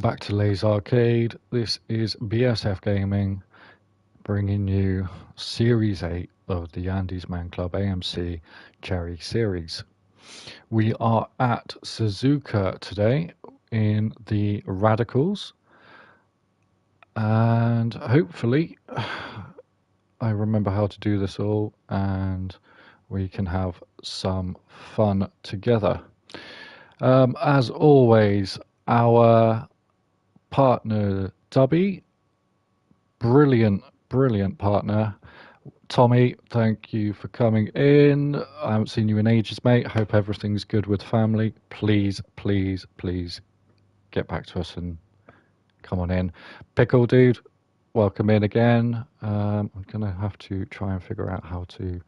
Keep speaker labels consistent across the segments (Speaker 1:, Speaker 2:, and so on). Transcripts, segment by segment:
Speaker 1: Back to LazArcade. This is BSF Gaming bringing you Series 8 of the AndysManClub AMC Cherry Series. We are at Suzuka today in the Radicals, and hopefully I remember how to do this all and we can have some fun together. As always, our partner Dubby, brilliant partner. Tommy, thank you for coming in. I haven't seen you in ages, mate. Hope everything's good with family. Please get back to us and come on in. Pickle dude, welcome in again. I'm gonna have to try and figure out how to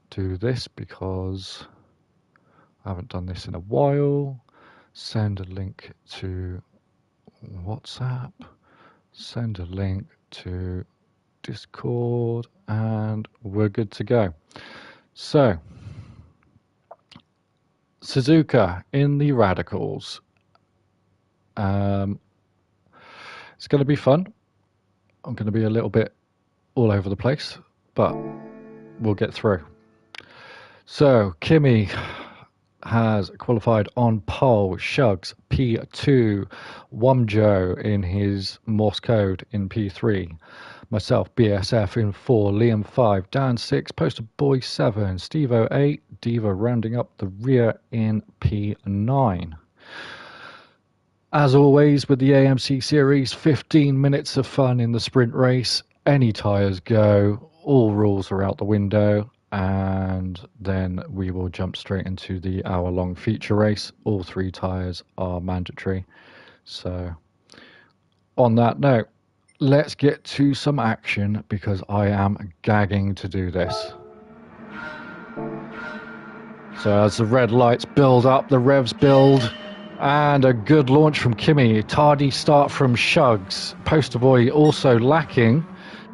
Speaker 1: do this because I haven't done this in a while. Send a link to WhatsApp, send a link to Discord, and we're good to go. So, Suzuka in the Radicals. It's going to be fun. I'm going to be a little bit all over the place, but we'll get through. So, Kimi has qualified on pole, Shugs P2, Wumjo in his Morse code in P3, myself BSF in 4, Liam 5, Dan 6, Poster Boy 7, Stevo 8, Diva rounding up the rear in P9. As always with the AMC series, 15 minutes of fun in the sprint race, any tyres go, all rules are out the window, and then we will jump straight into the hour-long feature race. All 3 tyres are mandatory. So on that note, let's get to some action because I am gagging to do this. So as the red lights build up, the revs build, and a good launch from Kimi. Tardy start from Shugs. Poster Boy also lacking.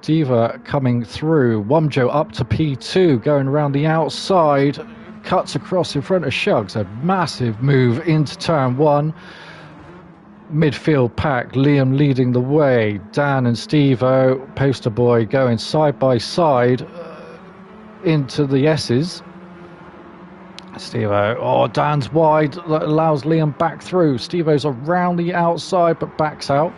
Speaker 1: Diva coming through. Wumjo up to P2, going around the outside, cuts across in front of Shugs. A massive move into turn 1. Midfield pack, Liam leading the way. Dan and Stevo, Poster Boy going side by side into the S's. Stevo, Dan's wide, that allows Liam back through. Stevo's around the outside but backs out.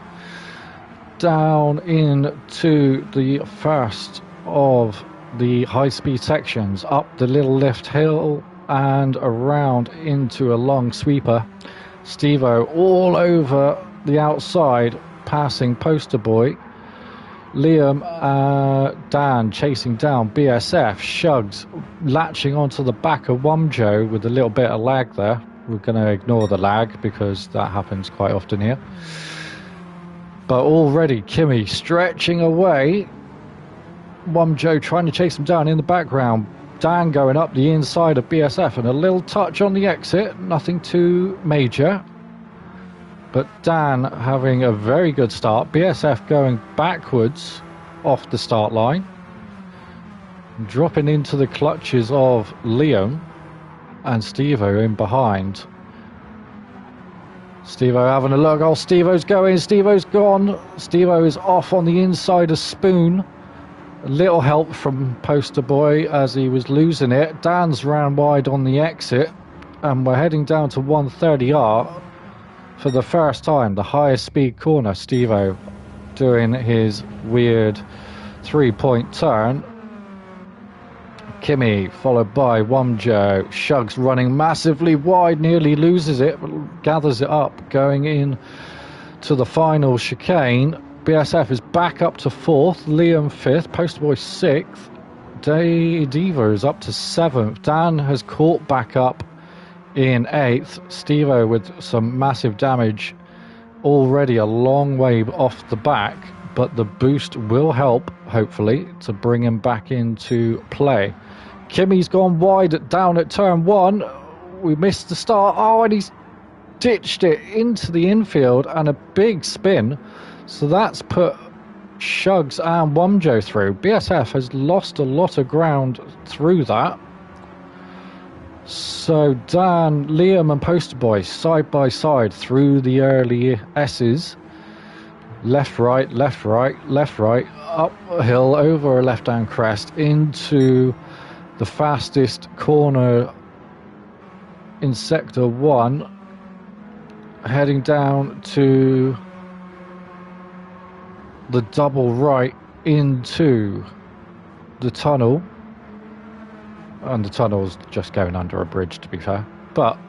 Speaker 1: Down into the first of the high-speed sections, up the little lift hill and around into a long sweeper. Stevo all over the outside, passing Poster Boy. Liam, Dan chasing down BSF. Shugs latching onto the back of Wumjo with a little bit of lag there. We're going to ignore the lag because that happens quite often here. But already Kimi stretching away. Wumjo trying to chase him down in the background. Dan going up the inside of BSF and a little touch on the exit. Nothing too major. But Dan having a very good start. BSF going backwards off the start line. Dropping into the clutches of Liam and Stevo in behind. Stevo having a look. Oh, Stevo's going. Stevo's gone. Stevo is off on the inside of Spoon. A little help from Poster Boy as he was losing it. Dan's round wide on the exit. And we're heading down to 130R for the first time. The highest speed corner. Stevo doing his weird 3-point turn. Kimi followed by Wumjo. Shugs running massively wide, nearly loses it, but gathers it up, going in to the final chicane. BSF is back up to 4th, Liam 5th, Poster Boy 6th, Diva is up to 7th. Dan has caught back up in 8th. Stevo with some massive damage, already a long way off the back, but the boost will help, hopefully, to bring him back into play. Kimi's gone wide down at turn 1. We missed the start. Oh, and he's ditched it into the infield and a big spin. So that's put Shugs and Wumjo through. BSF has lost a lot of ground through that. So Dan, Liam and Poster Boy side by side through the early S's. Left, right, left, right, left, right, up a hill, over a left-hand crest, into the fastest corner in Sector 1, heading down to the double right into the tunnel. And the tunnel's just going under a bridge, to be fair. But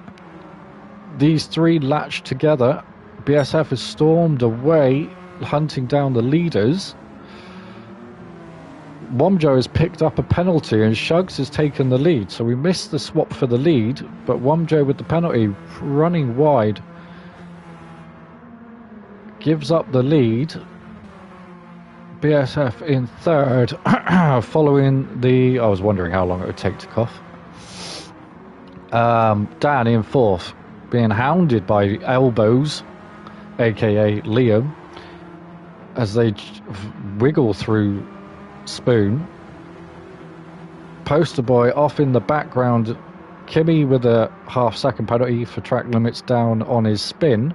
Speaker 1: these three latched together. BSF has stormed away, hunting down the leaders. Womjo has picked up a penalty and Shugs has taken the lead. So we missed the swap for the lead, but Womjo with the penalty running wide gives up the lead. BSF in third, following the... I was wondering how long it would take to cough. Dan in fourth, being hounded by Elbows, aka Liam, as they wiggle through Spoon. Poster Boy off in the background. Kimmy with a half-second penalty for track limits down on his spin.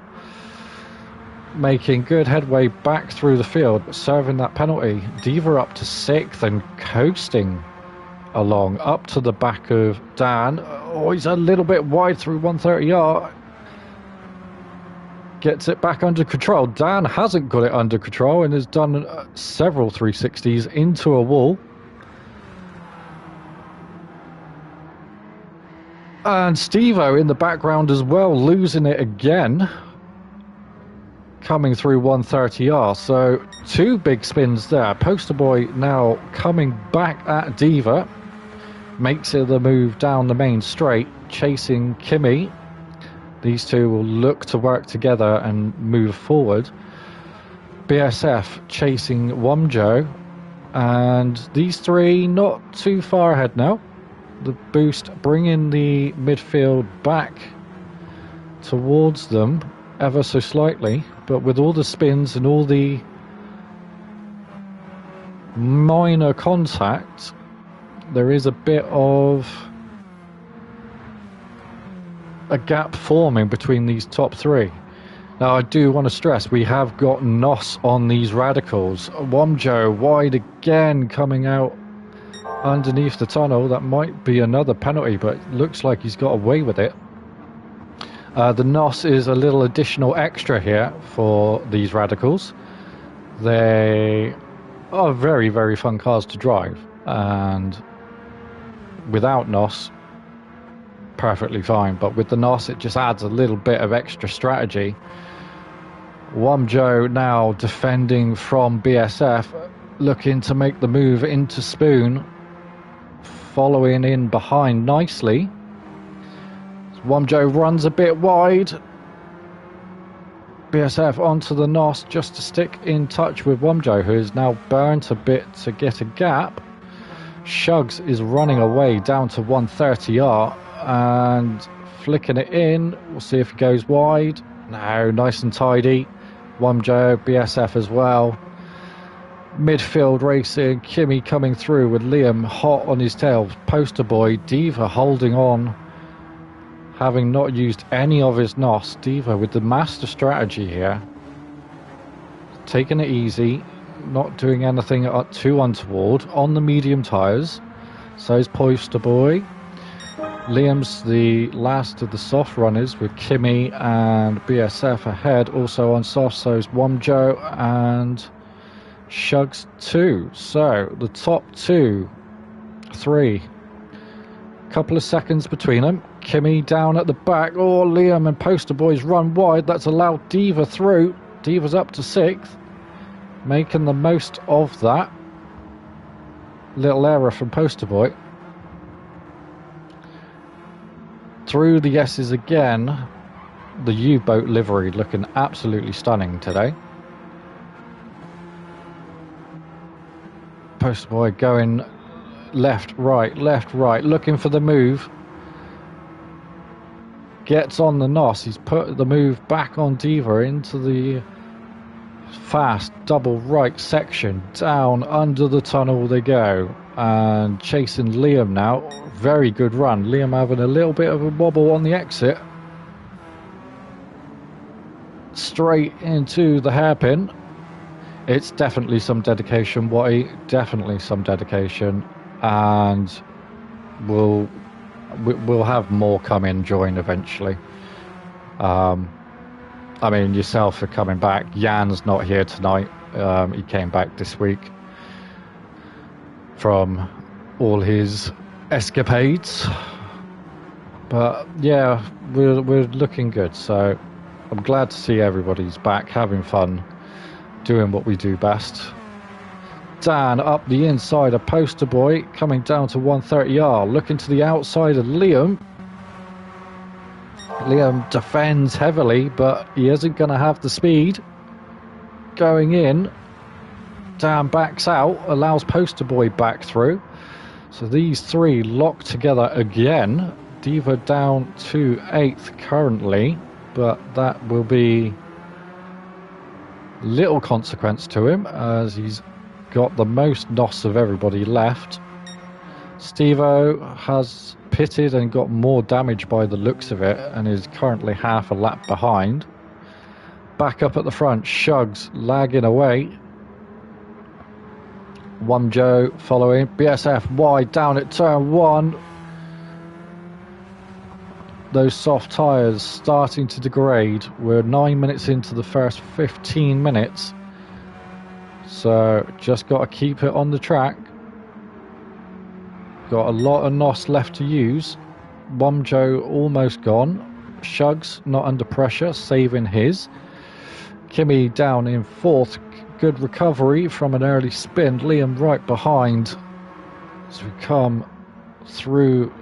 Speaker 1: Making good headway back through the field, but serving that penalty. Diva up to sixth and coasting along up to the back of Dan. Oh, he's a little bit wide through 130R. Gets it back under control. Dan hasn't got it under control and has done several 360s into a wall. And Steve-O in the background as well, losing it again. Coming through 130R, so two big spins there. Poster Boy now coming back at Diva, makes it the move down the main straight, chasing Kimmy. These two will look to work together and move forward. BSF chasing Womjo, and these three not too far ahead now. The boost bringing the midfield back towards them ever so slightly, but with all the spins and all the minor contact, there is a bit of a gap forming between these top three. Now I do want to stress we have got NOS on these radicals. Womjo wide again, coming out underneath the tunnel. That might be another penalty, but it looks like he's got away with it. The NOS is a little additional extra here for these radicals. They are very, very fun cars to drive, and without NOS, perfectly fine. But with the NOS, it just adds a little bit of extra strategy. Womjo now defending from BSF, looking to make the move into Spoon, following in behind nicely. Womjo runs a bit wide. BSF onto the NOS just to stick in touch with Womjo, who is now burnt a bit to get a gap. Shugs is running away down to 130R and flicking it in. We'll see if he goes wide. No, nice and tidy. Womjo, BSF as well. Midfield racing. Kimmy coming through with Liam hot on his tail. Poster Boy, Diva holding on, having not used any of his NOS. Diva with the master strategy here. Taking it easy, not doing anything too untoward on the medium tyres. So is Poster Boy. Liam's the last of the soft runners with Kimmy and BSF ahead. Also on soft, so is Womjo and Shugs too. So the top three. Couple of seconds between them. Kimmy down at the back. Oh, Liam and Poster Boys run wide. That's allowed Diva through. Diva's up to sixth, making the most of that little error from Poster Boy. Through the S's again. The U-boat livery looking absolutely stunning today. Poster Boy going left, right, looking for the move. Gets on the NOS. He's put the move back on Diva into the fast double right section. Down under the tunnel they go. And chasing Liam now. very good run. Liam having a little bit of a wobble on the exit. Straight into the hairpin. It's definitely some dedication, Watty. Definitely some dedication. And we'll have more come in, join eventually. I mean, yourself are coming back. Jan's not here tonight. He came back this week from all his escapades. But yeah, we're looking good. So I'm glad to see everybody's back, having fun, doing what we do best. Dan up the inside of Poster Boy, coming down to 130R, looking to the outside of Liam. Liam defends heavily, but he isn't going to have the speed. Going in, Dan backs out, allows Poster Boy back through. So these three lock together again. Diva down to 8th currently, but that will be little consequence to him as he's got the most NOS of everybody left. Steve-O has pitted and got more damage by the looks of it and is currently half a lap behind. Back up at the front, Shugs lagging away. One Joe following. BSF wide down at turn 1. Those soft tyres starting to degrade. We're 9 minutes into the first 15 minutes. So just got to keep it on the track. Got a lot of NOS left to use. One Joe almost gone. Shugs not under pressure, saving his. Kimmy down in 4th. Good recovery from an early spin. Liam right behind as we come through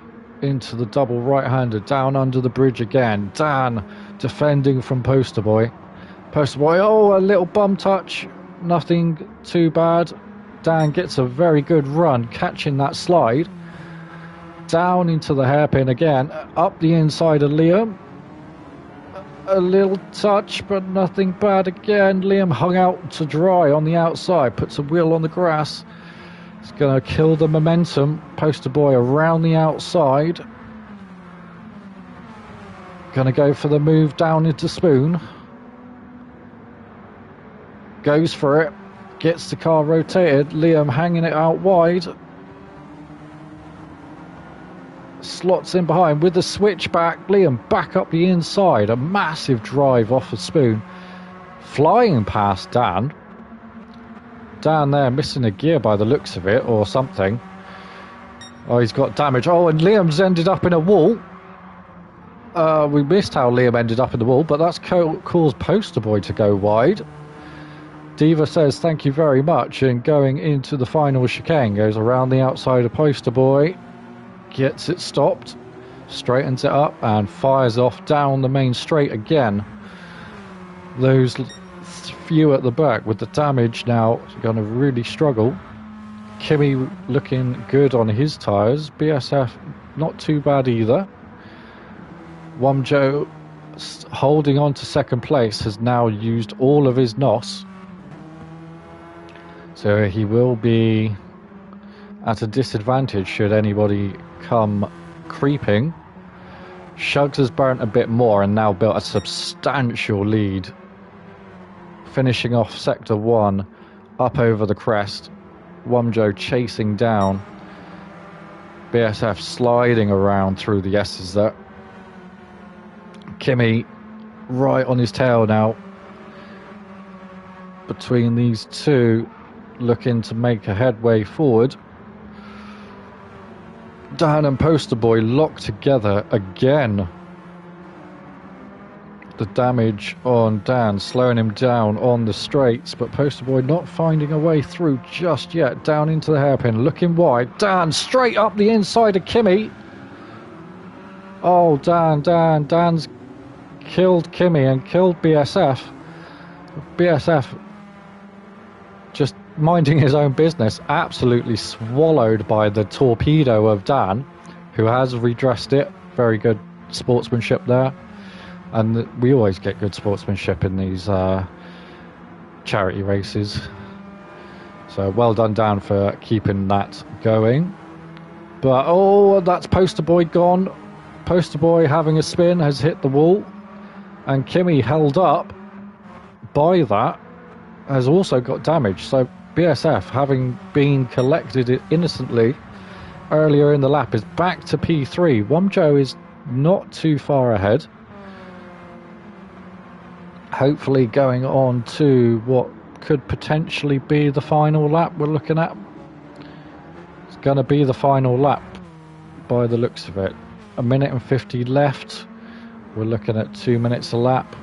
Speaker 1: into the double right-hander, down under the bridge again. Dan defending from Poster Boy. Poster Boy, oh, a little bum touch, nothing too bad. Dan gets a very good run, catching that slide. Down into the hairpin again, up the inside of Liam. A little touch, but nothing bad again. Liam hung out to dry on the outside, puts a wheel on the grass. It's going to kill the momentum. Poster Boy around the outside. Going to go for the move down into Spoon. Goes for it. Gets the car rotated. Liam hanging it out wide. Slots in behind with the switchback. Liam back up the inside. A massive drive off of Spoon. Flying past Dan. Dan there missing a gear by the looks of it, or something. Oh, he's got damage. Oh, and Liam's ended up in a wall. We missed how Liam ended up in the wall, but that's caused Poster Boy to go wide. Diva says thank you very much, and going into the final chicane, goes around the outside of Poster Boy, gets it stopped, straightens it up, and fires off down the main straight again. Those few at the back with the damage now going to really struggle. Kimmy looking good on his tyres. BSF not too bad either. Wamjo holding on to second place has now used all of his NOS. So he will be at a disadvantage should anybody come creeping. Shugs has burnt a bit more and now built a substantial lead. Finishing off sector 1 up over the crest. Wamjo chasing down. BSF sliding around through the S's there. Kimmy right on his tail now. Between these two, looking to make a headway forward. Dan and Poster Boy locked together again. The damage on Dan slowing him down on the straights, but Poster Boy not finding a way through just yet. Down into the hairpin, looking wide. Dan straight up the inside of Kimmy. Oh, Dan's killed Kimmy and killed BSF. BSF just minding his own business, absolutely swallowed by the torpedo of Dan, who has redressed it. Very good sportsmanship there. And we always get good sportsmanship in these charity races. So well done, Dan, for keeping that going. But, oh, that's Poster Boy gone. Poster Boy having a spin has hit the wall. And Kimi, held up by that, has also got damage. So BSF, having been collected innocently earlier in the lap, is back to P3. Womjo is not too far ahead. Hopefully going on to what could potentially be the final lap we're looking at. It's going to be the final lap by the looks of it. 1:50 left. We're looking at 2 minutes a lap.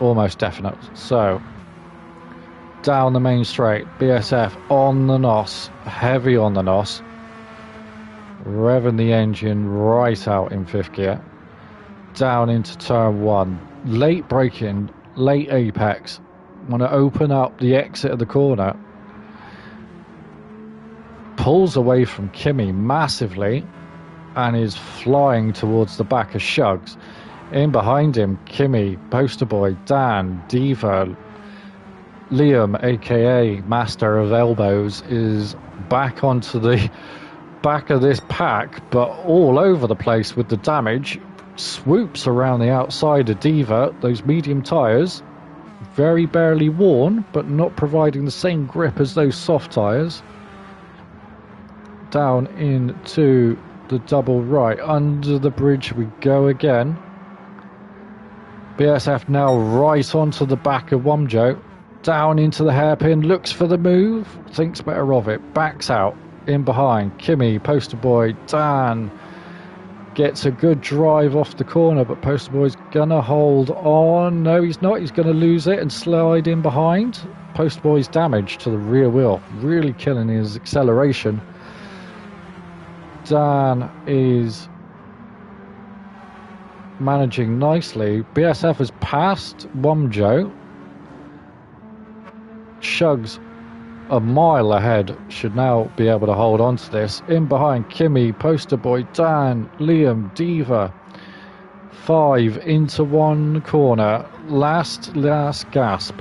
Speaker 1: Almost definite. So, down the main straight. BSF on the NOS. Heavy on the NOS. Revving the engine right out in 5th gear. Down into turn 1. Late braking. Late apex. Want to open up the exit of the corner. Pulls away from Kimi massively. And is flying towards the back of Shugs. In behind him, Kimi, Poster Boy, Dan, Diva, Liam, aka Master of Elbows, is back onto the back of this pack, but all over the place with the damage. Swoops around the outside of Diva, those medium tyres, very barely worn, but not providing the same grip as those soft tyres. Down into the double right, under the bridge we go again. BSF now right onto the back of Womjo, down into the hairpin, looks for the move, thinks better of it, backs out, in behind, Kimi, Poster Boy, Dan, gets a good drive off the corner, but Poster Boy's gonna hold on, no he's not, he's gonna lose it and slide in behind. Poster Boy's damage to the rear wheel, really killing his acceleration. Dan is managing nicely. BSF has passed Womjo. Shugs a mile ahead, should now be able to hold on to this. In behind, Kimi, Poster Boy, Dan, Liam, Diva. 5 into 1 corner. Last gasp.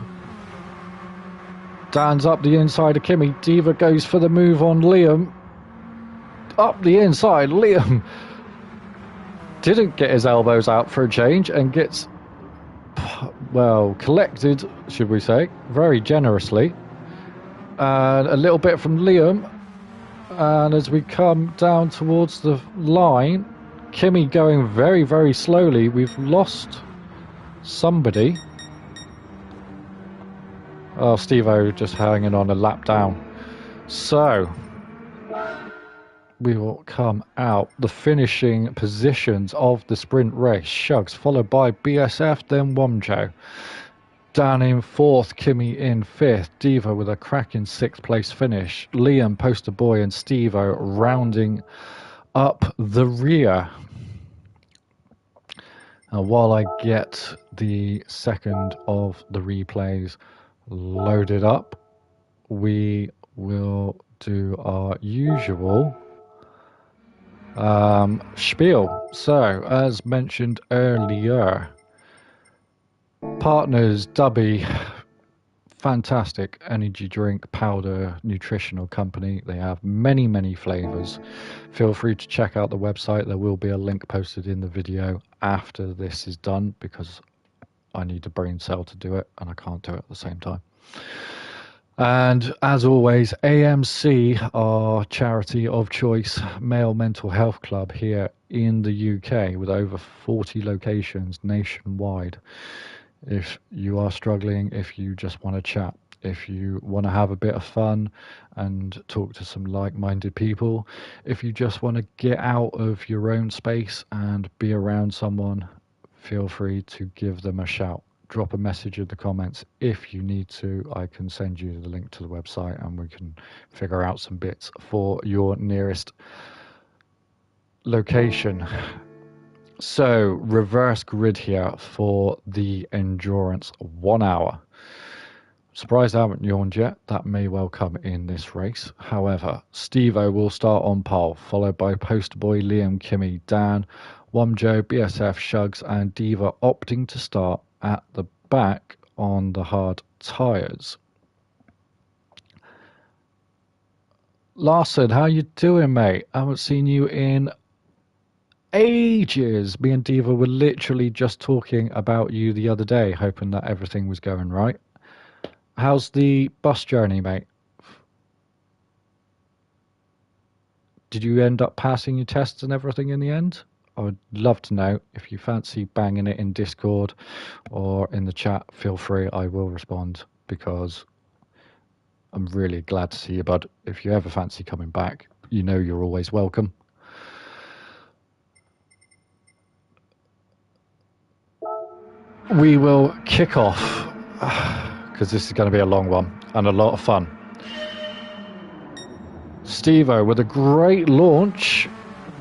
Speaker 1: Dan's up the inside of Kimi. Diva goes for the move on Liam. Up the inside, Liam didn't get his elbows out for a change and gets, well, collected, should we say, very generously. And a little bit from Liam. And as we come down towards the line, Kimi going very, very slowly. We've lost somebody. Oh, Steve-O just hanging on a lap down. So we will come out the finishing positions of the sprint race. Shugs followed by BSF, then Womjo. Dan in 4th, Kimi in 5th, Diva with a cracking 6th place finish. Liam, Poster Boy and Steve-O rounding up the rear. While I get the second of the replays loaded up, we will do our usual spiel. So, as mentioned earlier, Partners Dubby, fantastic energy drink powder nutritional company. They have many flavors. Feel free to check out the website. There will be a link posted in the video after this is done, because I need a brain cell to do it and I can't do it at the same time. And as always, AMC, our charity of choice male mental health club here in the UK, with over 40 locations nationwide. If you are struggling, if you just want to chat, if you want to have a bit of fun and talk to some like-minded people, if you just want to get out of your own space and be around someone, feel free to give them a shout. Drop a message in the comments if you need to. I can send you the link to the website and we can figure out some bits for your nearest location. So, reverse grid here for the endurance 1 hour. Surprised I haven't yawned yet. That may well come in this race. However, Steve-O will start on pole, followed by Poster Boy, Liam, Kimi, Dan, Womjo, BSF, Shugs and Diva opting to start at the back on the hard tyres. Larson, how you doing, mate? I haven't seen you in ages. Me and Diva were literally just talking about you the other day, hoping that everything was going right. How's the bus journey, mate? Did you end up passing your tests and everything in the end? I would love to know. If you fancy banging it in Discord or in the chat, feel free. I will respond because I'm really glad to see you, bud. If you ever fancy coming back, you know you're always welcome. We will kick off because this is going to be a long one and a lot of fun. Steve-O with a great launch.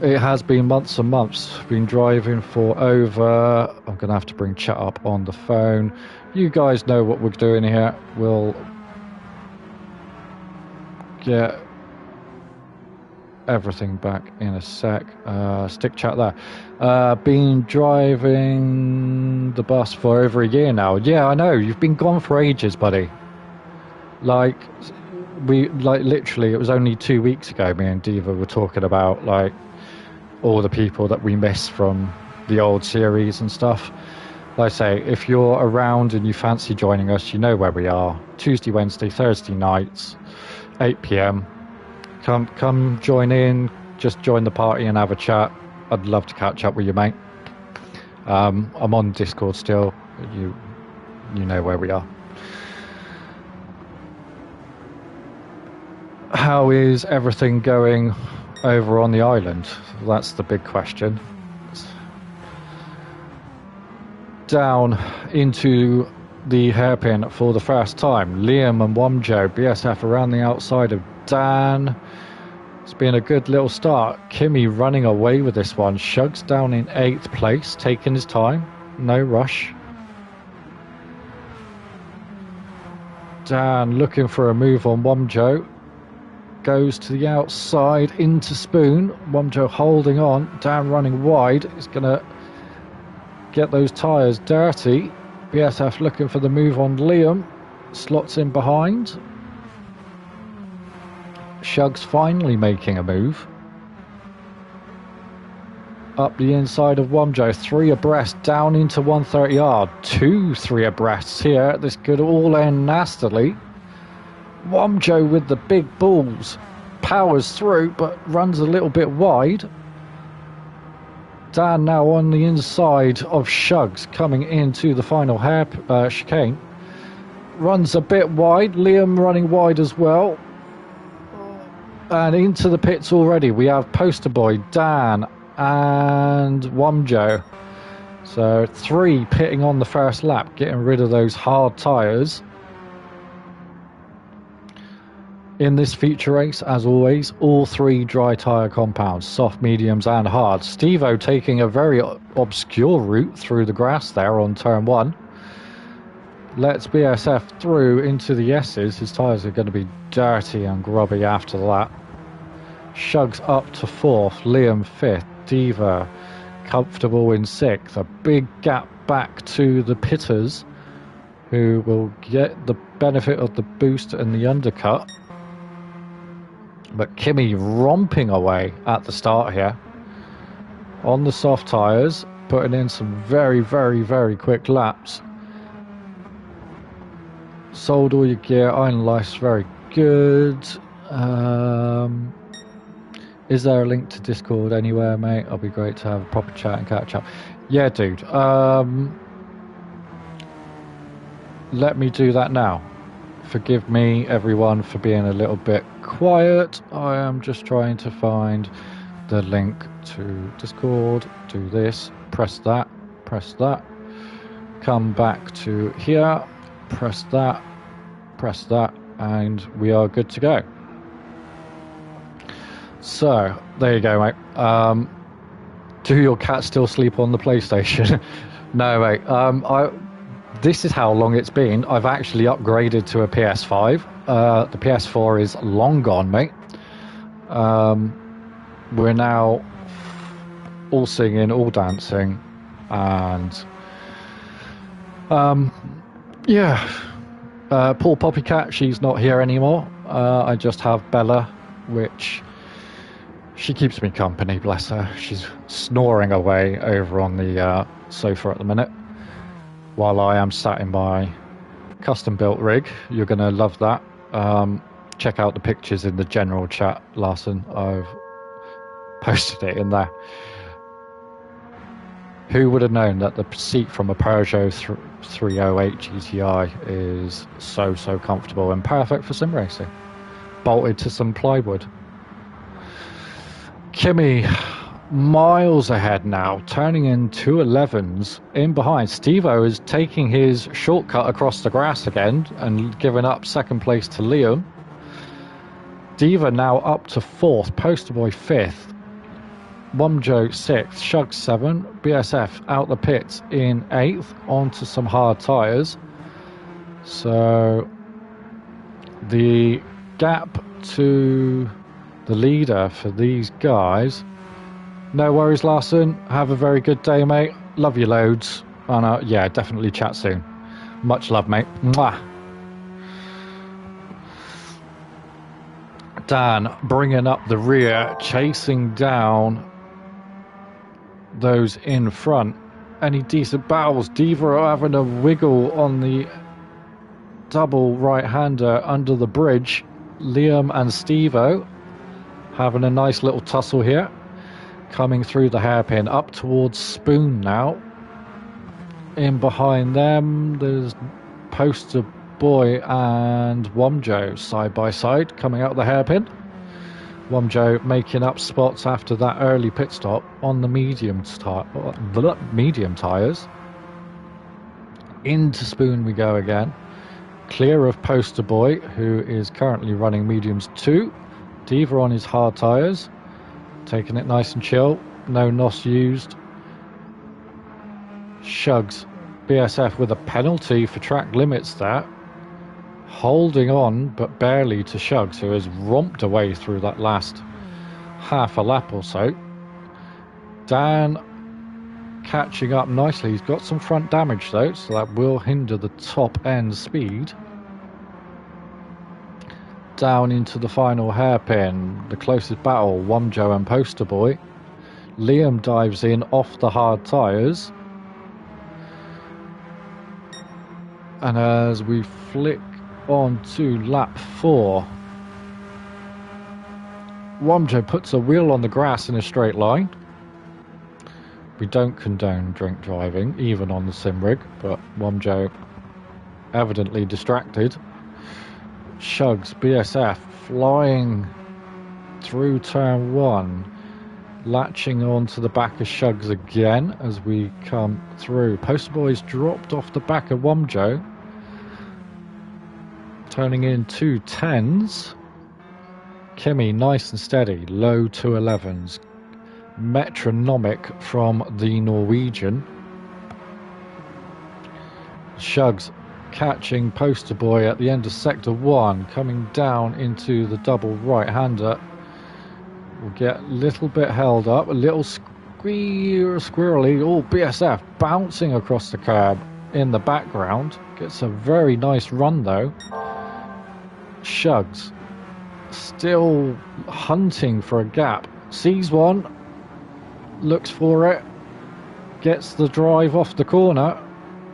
Speaker 1: It has been months and months. Been driving for over... I'm going to have to bring chat up on the phone. You guys know what we're doing here. We'll get everything back in a sec. Stick chat there. Been driving the bus for over a year now. Yeah, I know. You've been gone for ages, buddy. Like literally, it was only 2 weeks ago me and Diva were talking about, like, all the people that we miss from the old series and stuff. Like I say, if you're around and you fancy joining us, you know where we are. Tuesday, Wednesday, Thursday nights, 8 p.m. Come join in, just join the party and have a chat. I'd love to catch up with you, mate. I'm on Discord still. You know where we are. How is everything going over on the island? That's the big question. Down into the hairpin for the first time. Liam and Womjo, BSF around the outside of Dan. It's been a good little start. Kimmy running away with this one. Shugs down in 8th place, taking his time. No rush. Dan looking for a move on Womjo. Goes to the outside into Spoon. Womjo holding on. Dan running wide. Is going to get those tyres dirty. BSF looking for the move on Liam. Slots in behind. Shugs finally making a move. Up the inside of Womjo. 3 abreast down into 130R. 2 3 abreasts here. This could all end nastily. Womjo with the big balls powers through but runs a little bit wide. Dan now on the inside of Shugs coming into the final chicane. Runs a bit wide. Liam running wide as well. And into the pits already. We have Poster Boy, Dan and Womjo. So 3 pitting on the first lap, getting rid of those hard tyres. In this feature race, as always, all 3 dry tyre compounds, soft, mediums and hard. Steve-O taking a very obscure route through the grass there on turn 1. Lets BSF through into the S's. His tyres are going to be dirty and grubby after that. Shugs up to 4th, Liam 5th, Diva comfortable in 6th. A big gap back to the pitters, who will get the benefit of the boost and the undercut. But Kimmy romping away at the start here on the soft tyres, putting in some very, very, very quick laps. Sold all your gear, iron life's very good. Is there a link to Discord anywhere, mate? It'll be great to have a proper chat and catch up. Yeah, dude. Let me do that now. Forgive me, everyone, for being a little bit quiet. I am just trying to find the link to Discord. Do this, press that, come back to here, press that, and we are good to go. So, there you go, mate. Do your cats still sleep on the PlayStation? No, mate. This is how long it's been. I've actually upgraded to a PS5. The PS4 is long gone, mate. We're now all singing, all dancing, and yeah. Poor Poppycat, she's not here anymore. I just have Bella which she keeps me company, bless her. She's snoring away over on the sofa at the minute, while I am sat in my custom-built rig. You're going to love that. Check out the pictures in the general chat, Larson. I've posted it in there. Who would have known that the seat from a Peugeot 308 GTI is so comfortable and perfect for sim racing? Bolted to some plywood. Kimi miles ahead now, turning in 211s in behind. Steve-O is taking his shortcut across the grass again and giving up second place to Liam. Diva now up to 4th, Poster Boy 5th, Wumjo 6th, Shug 7, BSF out the pits in 8th, onto some hard tyres. So the gap to the leader for these guys. No worries, Larson. Have a very good day, mate. Love you loads. And yeah, definitely chat soon. Much love, mate. Mwah. Dan bringing up the rear, chasing down those in front. Any decent battles? Diva having a wiggle on the double right-hander under the bridge. Liam and Steve-O having a nice little tussle here. Coming through the hairpin up towards Spoon now. In behind them, there's Poster Boy and Wumjo side by side coming out of the hairpin. Wumjo making up spots after that early pit stop on the medium tyres. Into Spoon we go again. Clear of Poster Boy, who is currently running mediums 2. Diva on his hard tyres. Taking it nice and chill. No NOS used. Shugs. BSF with a penalty for track limits there. Holding on, but barely, to Shugs, who has romped away through that last half a lap or so. Dan catching up nicely. He's got some front damage though, so that will hinder the top end speed. Down into the final hairpin, the closest battle, Wumjo and Poster Boy. Liam dives in off the hard tyres. And as we flick on to lap 4, Wumjo puts a wheel on the grass in a straight line. We don't condone drink driving, even on the sim rig, but Wumjo evidently distracted. Shugs, BSF, flying through turn 1, latching onto the back of Shugs again as we come through. Poster Boy's dropped off the back of Wumjo, turning in 2 10s. Kimi nice and steady, low 211s, metronomic from the Norwegian. Shugs catching Poster Boy at the end of sector 1, coming down into the double right-hander. Will get a little bit held up, a little squirrely. Oh, BSF bouncing across the curb in the background. Gets a very nice run though. Shugs still hunting for a gap. Sees one, looks for it, gets the drive off the corner.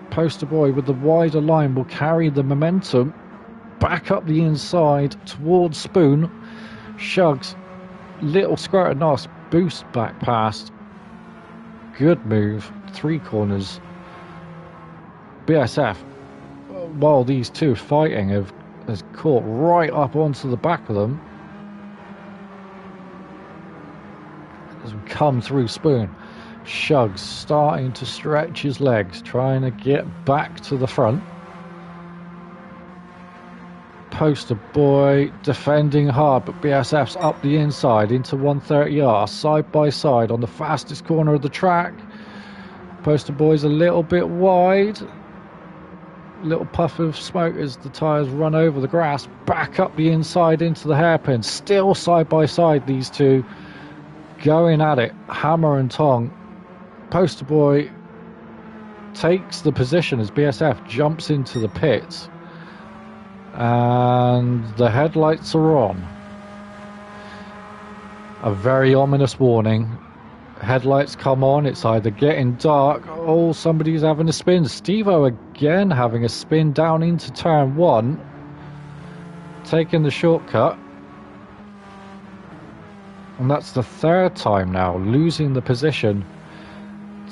Speaker 1: Poster Boy with the wider line will carry the momentum back up the inside towards Spoon. Shugs, little squirt of NOS, boost back past. Good move, 3 corners. BSF, while these two fighting, has caught right up onto the back of them as we come through Spoon. Shugs starting to stretch his legs, trying to get back to the front. Poster Boy defending hard, but BSF's up the inside into 130R, side by side on the fastest corner of the track. Poster Boy's a little bit wide. Little puff of smoke as the tyres run over the grass, back up the inside into the hairpin. Still side by side, these two going at it, hammer and tong. Poster Boy takes the position as BSF jumps into the pits, and the headlights are on. A very ominous warning. Headlights come on, it's either getting dark, oh, somebody's having a spin. Steve-O again having a spin down into turn 1, taking the shortcut. And that's the 3rd time now, losing the position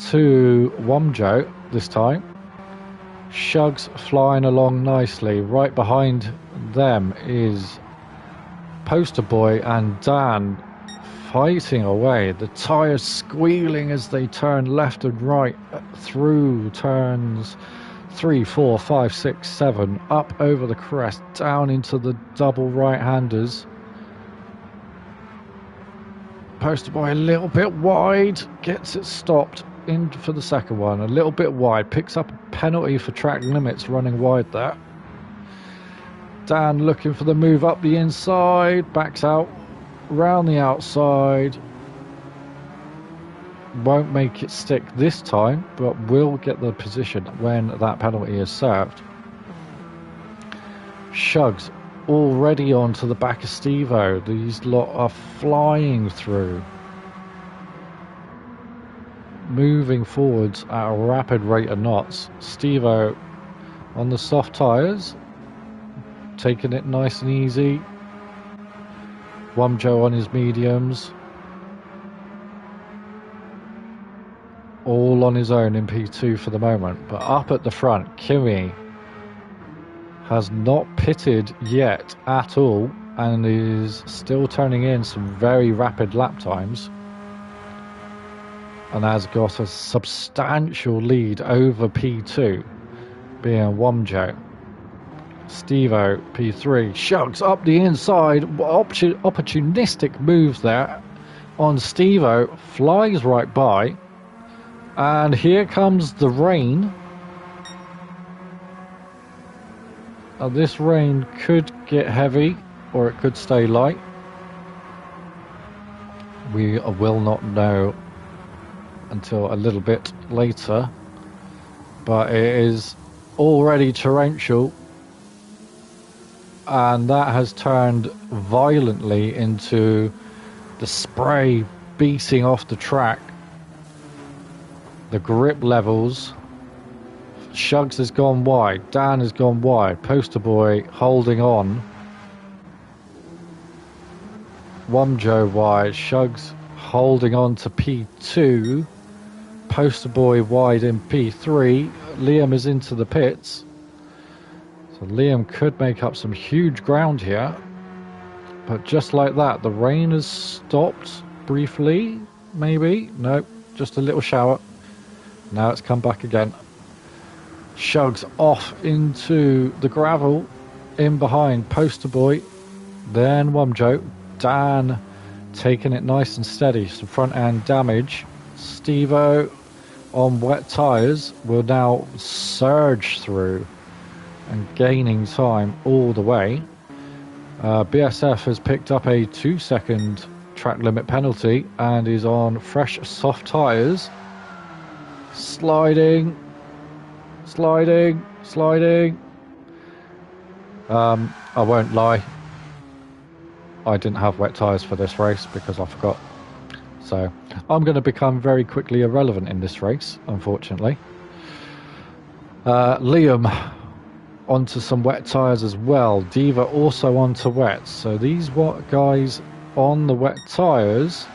Speaker 1: to Womjo this time. Shugs flying along nicely. Right behind them is Poster Boy and Dan fighting away. The tyres squealing as they turn left and right through turns 3, 4, 5, 6, 7, up over the crest, down into the double right-handers. Poster Boy a little bit wide, gets it stopped in for the second one. A little bit wide, picks up a penalty for track limits running wide there. Dan looking for the move up the inside, backs out, round the outside. Won't make it stick this time, but will get the position when that penalty is served. Shugs already onto the back of Steve-O. These lot are flying through, moving forwards at a rapid rate of knots. Steve-O on the soft tyres, taking it nice and easy. Womjo on his mediums, all on his own in P2 for the moment. But up at the front, Kimi has not pitted yet at all and is still turning in some very rapid lap times, and has got a substantial lead over P2, being Womjo. Steve-O P3, Shugs up the inside, opportunistic move there on Steve-O, flies right by, and here comes the rain. This rain could get heavy or it could stay light. We will not know until a little bit later, but it is already torrential, and that has turned violently into the spray beating off the track. The grip levels. Shugs has gone wide, Dan has gone wide, Poster Boy holding on, Womjo wide, Shugs holding on to P2, Poster Boy wide in P3. Liam is into the pits, so Liam could make up some huge ground here, but just like that the rain has stopped briefly, maybe, no, just a little shower. Now it's come back again. Shugs off into the gravel, in behind Poster Boy, then Womjo. Dan taking it nice and steady, some front end damage. Steve-O on wet tyres will now surge through and gaining time all the way. BSF has picked up a 2-second track limit penalty and is on fresh soft tyres. Sliding. I won't lie, I didn't have wet tyres for this race because I forgot, so I'm going to become very quickly irrelevant in this race, unfortunately. Liam onto some wet tyres as well, Diva also onto wet, so these guys on the wet tyres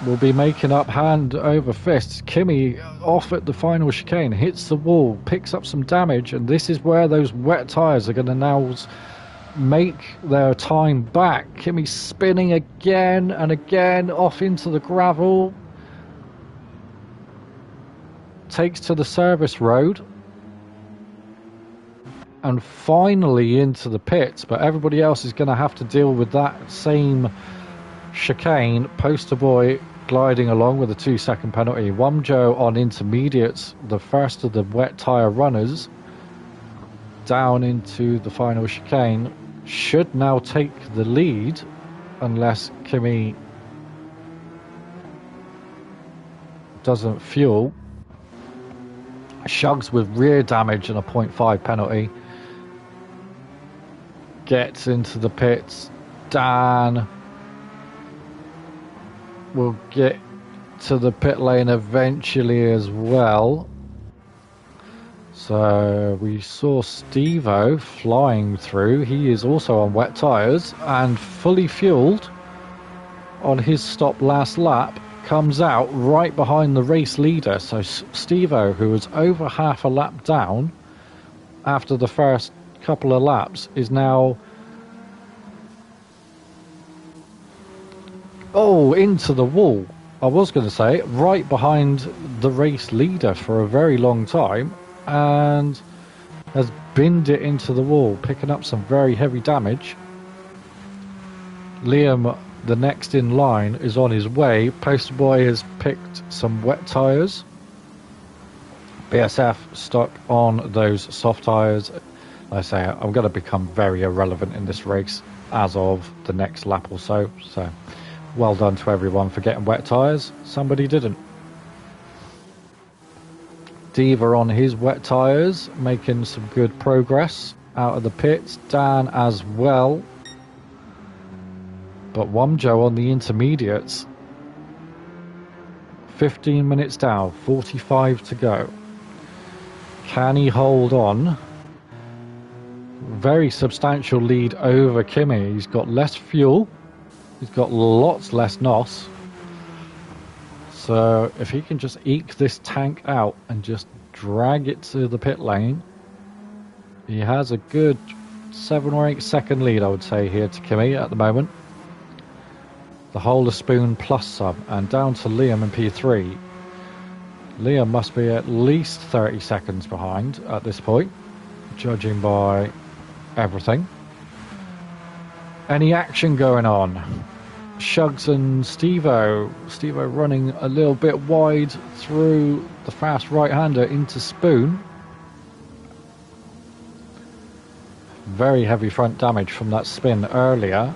Speaker 1: will be making up hand over fist. Kimi off at the final chicane, hits the wall, picks up some damage, and this is where those wet tyres are going to now make their time back. Kimi spinning again and again off into the gravel, takes to the service road and finally into the pits, but everybody else is going to have to deal with that same chicane. Poster Boy gliding along with a 2-second penalty. Womjo on intermediates, the first of the wet tyre runners, down into the final chicane. Should now take the lead unless Kimi doesn't fuel. Shugs with rear damage and a 0.5 penalty gets into the pits. Dan will get to the pit lane eventually as well. So we saw Steve-O flying through. He is also on wet tyres and fully fueled on his stop last lap. Comes out right behind the race leader. So Steve-O, who was over half a lap down after the first couple of laps, is now into the wall. I was going to say right behind the race leader for a very long time, and has binned it into the wall, picking up some very heavy damage. Liam, the next in line, is on his way. Poster Boy has picked some wet tyres. BSF stuck on those soft tyres. Like I say, I'm going to become very irrelevant in this race as of the next lap or so. So, well done to everyone for getting wet tyres. Somebody didn't. Diva on his wet tyres, making some good progress out of the pits. Dan as well. But Wamjo on the intermediates. 15 minutes down, 45 to go. Can he hold on? Very substantial lead over Kimi. He's got less fuel. He's got lots less NOS. So if he can just eke this tank out and just drag it to the pit lane, he has a good 7 or 8 second lead, I would say, here to Kimi at the moment. The whole of spoon plus some, and down to Liam in P3. Liam must be at least 30 seconds behind at this point, judging by everything. Any action going on? Shugs and Steve-O. Steve-O running a little bit wide through the fast right-hander into Spoon. Very heavy front damage from that spin earlier.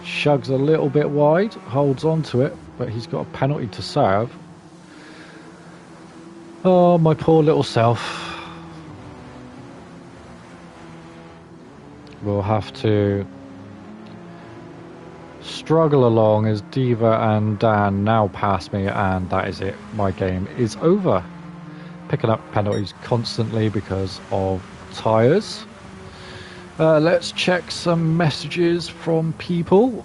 Speaker 1: Shugs a little bit wide, holds on to it, but he's got a penalty to serve. Oh, my poor little self. We'll have to struggle along as Diva and Dan now pass me, and that is it. My game is over. Picking up penalties constantly because of tyres. Let's check some messages from people.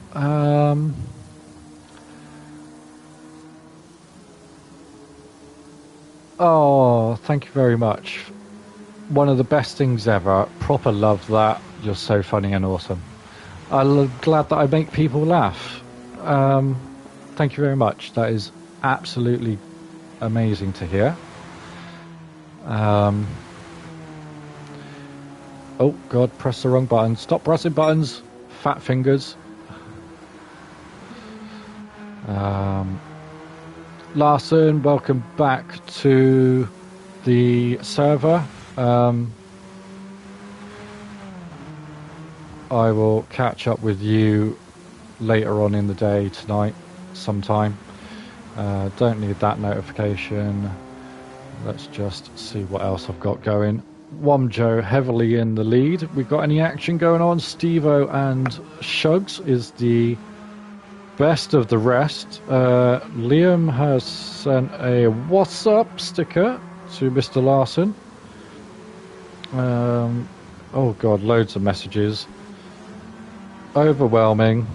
Speaker 1: Oh, thank you very much. One of the best things ever. Proper love that. You're so funny and awesome. I'm glad that I make people laugh. Thank you very much. That is absolutely amazing to hear. Oh God, press the wrong button. Stop pressing buttons. Fat fingers. Larson, welcome back to the server. I will catch up with you later on in the day tonight sometime. Don't need that notification. Let's just see what else I've got going. Wamjo heavily in the lead. We've got any action going on? Steve-O and Shugs is the best of the rest. Liam has sent a "What's up" sticker to Mr. Larson. Oh God, loads of messages. Overwhelming.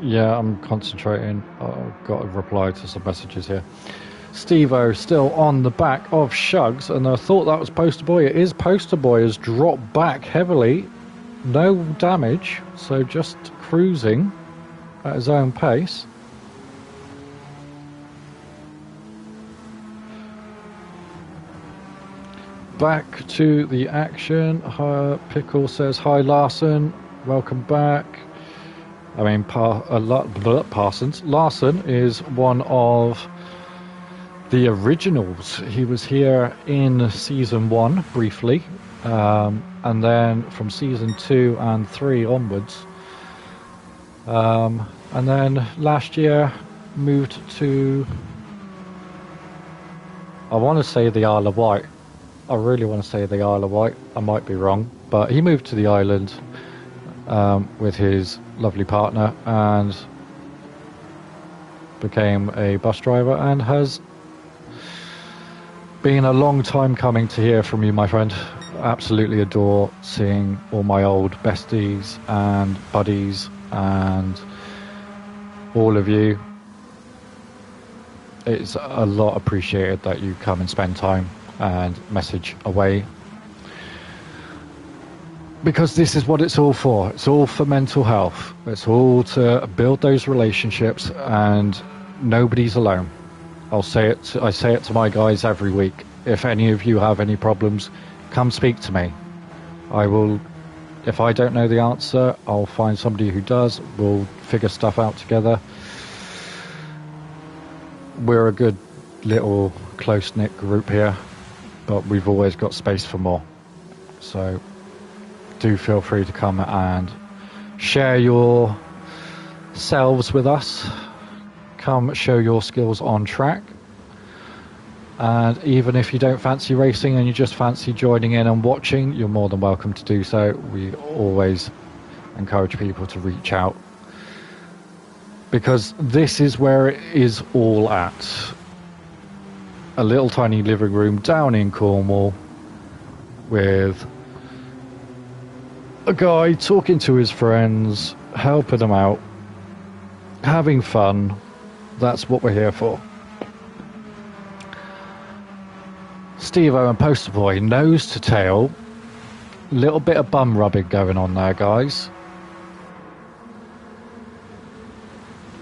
Speaker 1: Yeah, I'm concentrating. I've got to reply to some messages here. Steve-O still on the back of Shugs, and I thought that was Poster Boy. It is Poster Boy. Has dropped back heavily. No damage, so just cruising at his own pace. Back to the action. Pickle says, "Hi Larson, welcome back." I mean, Parsons. Larson is one of the originals. He was here in season 1 briefly, and then from season 2 and 3 onwards, And then last year moved to, I want to say the Isle of Wight. I really want to say the Isle of Wight. I might be wrong, but he moved to the island with his lovely partner and became a bus driver, and has been a long time coming to hear from you, my friend. Absolutely adore seeing all my old besties and buddies and all of you. It's a lot appreciated that you come and spend time and message away, because this is what it's all for. It's all for mental health. It's all to build those relationships, and nobody's alone. I say it to my guys every week. If any of you have any problems, come speak to me. I will. If I don't know the answer, I'll find somebody who does. We'll figure stuff out together. We're a good little close-knit group here, but we've always got space for more. So do feel free to come and share yourselves with us. Come show your skills on track. And even if you don't fancy racing and you just fancy joining in and watching, you're more than welcome to do so. We always encourage people to reach out, because this is where it is all at. A little tiny living room down in Cornwall with a guy talking to his friends, helping them out, having fun. That's what we're here for. Steve-O and Poster Boy, nose to tail. Little bit of bum rubbing going on there, guys.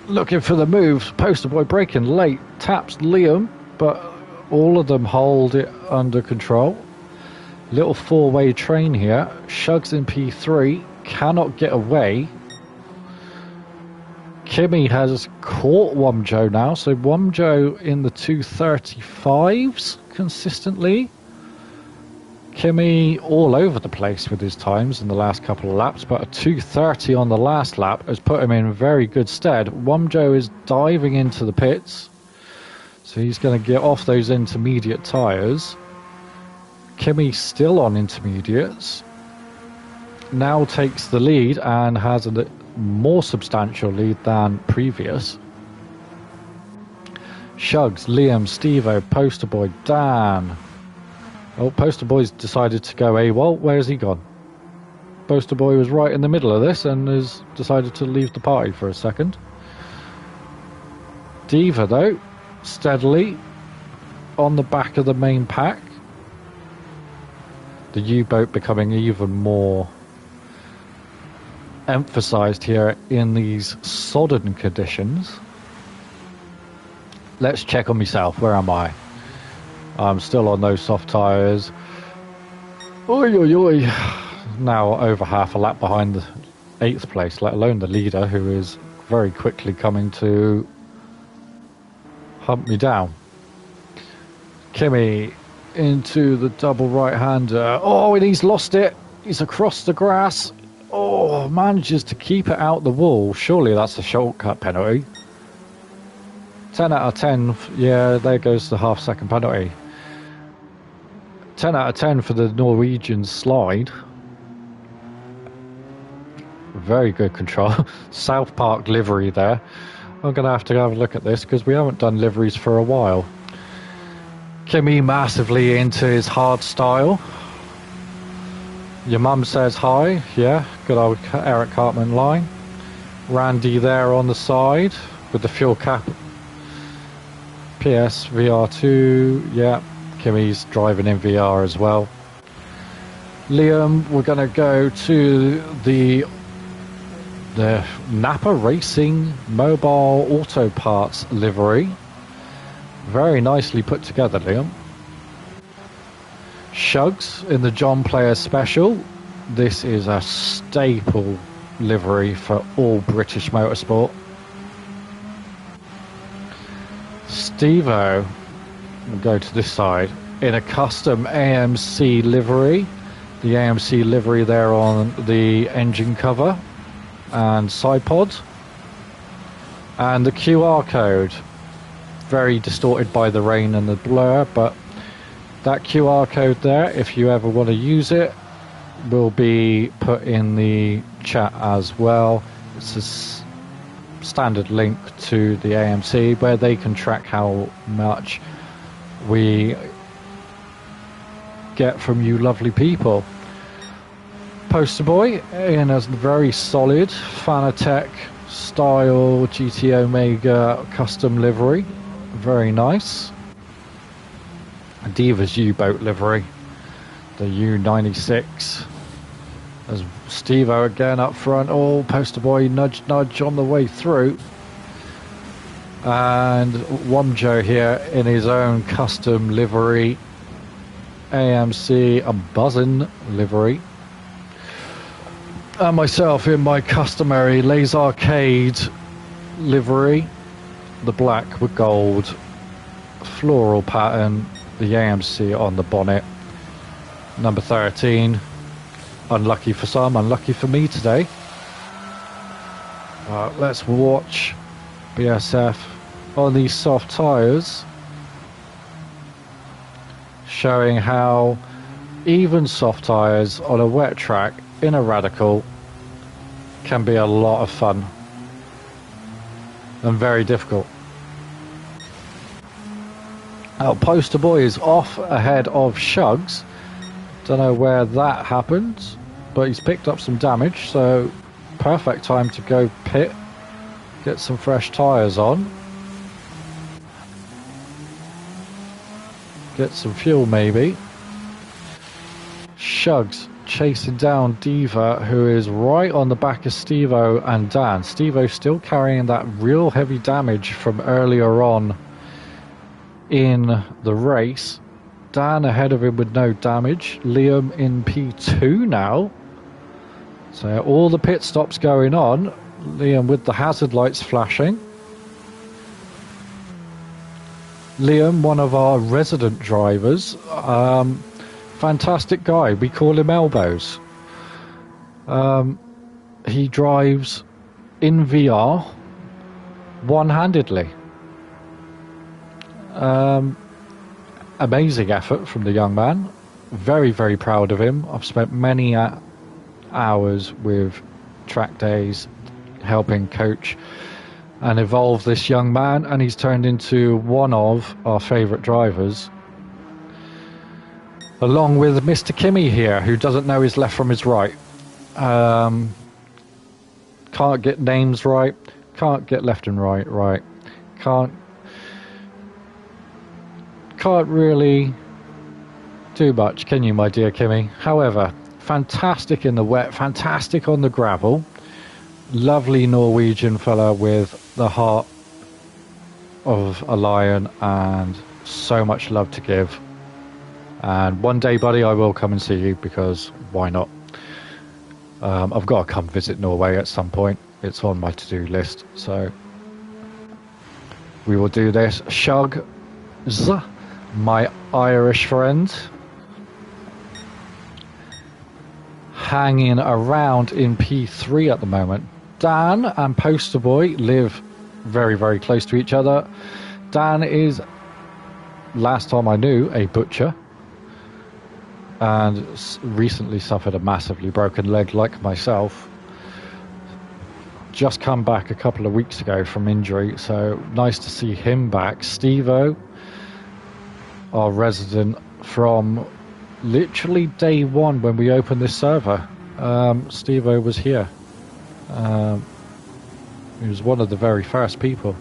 Speaker 1: Looking for the moves. Poster Boy braking late. Taps Liam, but all of them hold it under control. Little four-way train here. Shugs in P3. Cannot get away. Kimmy has caught Womjo now, so Womjo in the 235s consistently. Kimmy all over the place with his times in the last couple of laps, but a 230 on the last lap has put him in very good stead. Womjo is diving into the pits, so he's going to get off those intermediate tyres. Kimmy still on intermediates. Now takes the lead and has a more substantial lead than previous. Shugs, Liam, Steve-O, Poster Boy, Dan. Oh, Poster Boy's decided to go AWOL. Where's he gone? Poster Boy was right in the middle of this and has decided to leave the party for a second. Diva, though, steadily on the back of the main pack. The U-boat becoming even more emphasized here in these sodden conditions. Let's check on myself. Where am I? I'm still on those soft tyres. Oi, oi, oi. Now over half a lap behind the 8th place, let alone the leader, who is very quickly coming to hunt me down. Kimmy into the double right-hander. Oh, and he's lost it. He's across the grass. Oh, manages to keep it out the wall. Surely that's a shortcut penalty. 10 out of 10. Yeah, there goes the half-second penalty. 10 out of 10 for the Norwegian slide. Very good control. South Park livery there. I'm going to have a look at this because we haven't done liveries for a while. Kimmy massively into his hard style. Your mum says hi. Yeah, good old Eric Cartman line. Randy there on the side with the fuel cap. PS VR2. Yeah, Kimmy's driving in VR as well. Liam, we're going to go to the Napa Racing Mobile Auto Parts livery. Very nicely put together, Liam. Shugs in the John Player Special. This is a staple livery for all British motorsport. Steve-O will go to this side in a custom AMC livery. The AMC livery there on the engine cover and side pod. And the QR code, very distorted by the rain and the blur, but that QR code there, if you ever want to use it, will be put in the chat as well. It's a standard link to the AMC where they can track how much we get from you lovely people. Poster Boy in a very solid Fanatec style GT Omega custom livery, very nice. Diva's U-boat livery, the U96. There's Steve-O again up front. Oh, Poster Boy nudge nudge on the way through. And Womjo here in his own custom livery, AMC a buzzin' livery. And myself in my customary LazArcade livery, the black with gold floral pattern, the AMC on the bonnet, number 13. Unlucky for some, unlucky for me today. Let's watch BSF on these soft tyres, showing how even soft tyres on a wet track in a radical can be a lot of fun and very difficult. Poster Boy is off ahead of Shugs. Don't know where that happened, but he's picked up some damage, so perfect time to go pit, get some fresh tyres on, get some fuel maybe. Shugs chasing down Diva, who is right on the back of Steve-O and Dan. Steve-O still carrying that real heavy damage from earlier on in the race. Dan ahead of him with no damage. Liam in P2 now. So all the pit stops going on. Liam with the hazard lights flashing. Liam, one of our resident drivers, fantastic guy. We call him Elbows. He drives in VR one-handedly. Amazing effort from the young man. Very, very proud of him. I've spent many hours with track days helping coach and evolve this young man, and he's turned into one of our favourite drivers, along with Mr. Kimmy here, who doesn't know his left from his right. Can't get names right, can't get left and right. Can't really do much, can you, my dear Kimmy? However, fantastic in the wet, fantastic on the gravel. Lovely Norwegian fella with the heart of a lion and so much love to give. And one day, buddy, I will come and see you, because why not? I've got to come visit Norway at some point. It's on my to-do list, so we will do this. Shug, my Irish friend, hanging around in P3 at the moment. Dan and Poster Boy live very, very close to each other. Dan is, last time I knew, a butcher, and recently suffered a massively broken leg like myself. Just come back a couple of weeks ago from injury, so nice to see him back. Steve-O, our resident from literally day one when we opened this server. Steve-O was here. He was one of the very first people.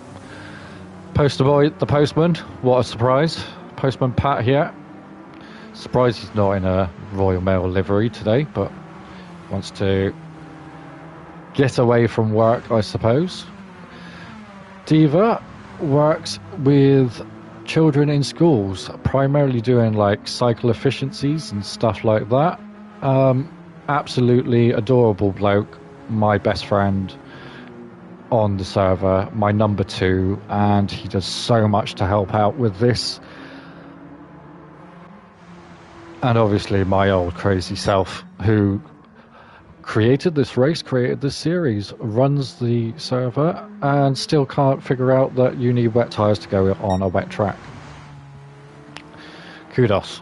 Speaker 1: Poster Boy, the postman, what a surprise. Postman Pat here. Surprised he's not in a Royal Mail livery today, but wants to get away from work, I suppose. Diva works with children in schools, primarily doing like cycle efficiencies and stuff like that. Absolutely adorable bloke, my best friend on the server, my number 2, and he does so much to help out with this. And obviously my old crazy self, who created this race, created this series, runs the server, and still can't figure out that you need wet tyres to go on a wet track. Kudos.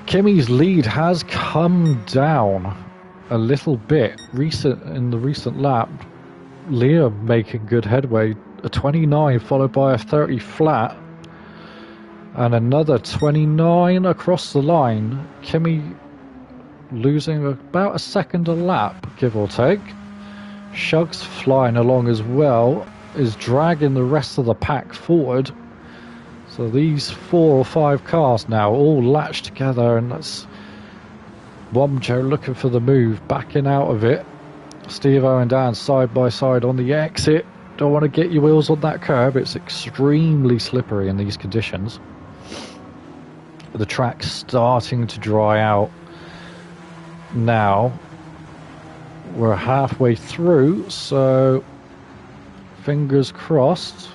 Speaker 1: Kimi's lead has come down a little bit in the recent lap. Liam making good headway, a 29 followed by a 30 flat and another 29 across the line. Kimi losing about a second a lap, give or take. Shug's flying along as well, is dragging the rest of the pack forward. So these 4 or 5 cars now all latched together, and that's Womjo looking for the move, backing out of it. Steve-O and Dan side by side on the exit. Don't want to get your wheels on that curb. It's extremely slippery in these conditions. The track's starting to dry out now. We're halfway through, so fingers crossed.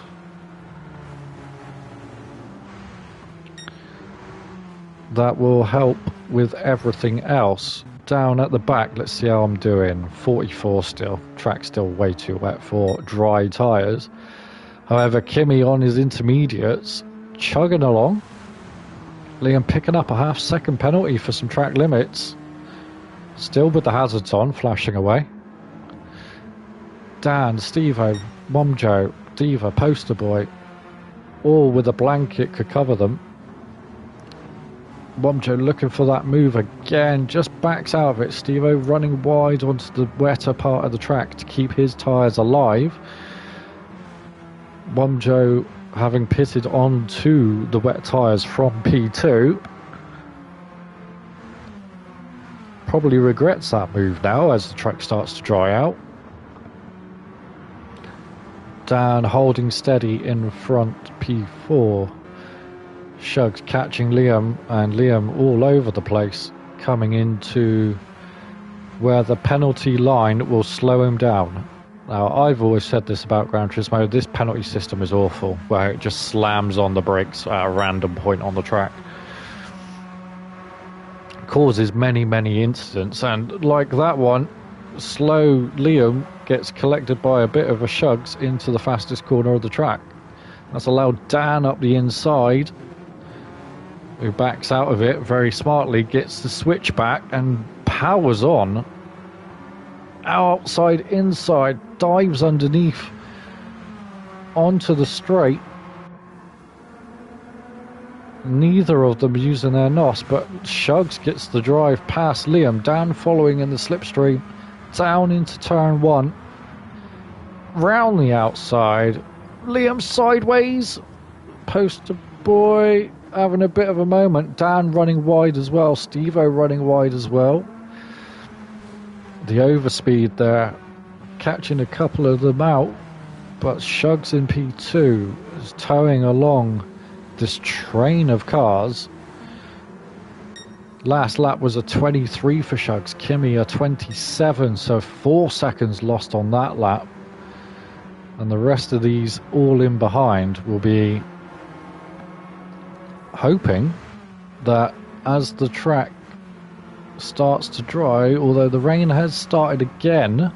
Speaker 1: That will help with everything else. Down at the back, let's see how I'm doing. 44 still. Track's still way too wet for dry tyres. However, Kimi on his intermediates, chugging along. Liam picking up a half-second penalty for some track limits. Still with the hazards on, flashing away. Dan, Steve-O, Momjo, Diva, Poster Boy, all with a blanket could cover them. Momjo looking for that move again, just backs out of it. Steve-O running wide onto the wetter part of the track to keep his tyres alive. Momjo having pitted onto the wet tyres from P2. Probably regrets that move now as the track starts to dry out. Dan holding steady in front, P4. Shug's catching Liam, and Liam all over the place, coming into where the penalty line will slow him down. Now, I've always said this about Gran Turismo, this penalty system is awful, where it just slams on the brakes at a random point on the track. Causes many, many incidents, and like that one, slow Liam gets collected by a bit of a Shugs into the fastest corner of the track. That's allowed Dan up the inside, who backs out of it very smartly, gets the switch back and powers on. Outside, inside, dives underneath onto the straight. Neither of them using their NOS, but Shugs gets the drive past Liam. Dan following in the slipstream, down into turn 1. Round the outside. Liam sideways. Poster Boy having a bit of a moment. Dan running wide as well. Steve-O running wide as well. The overspeed there, catching a couple of them out, but Shugs in P2 is towing along this train of cars. Last lap was a 23 for Shugs, Kimi a 27, so 4 seconds lost on that lap. And the rest of these all in behind will be hoping that as the track starts to dry, although the rain has started again,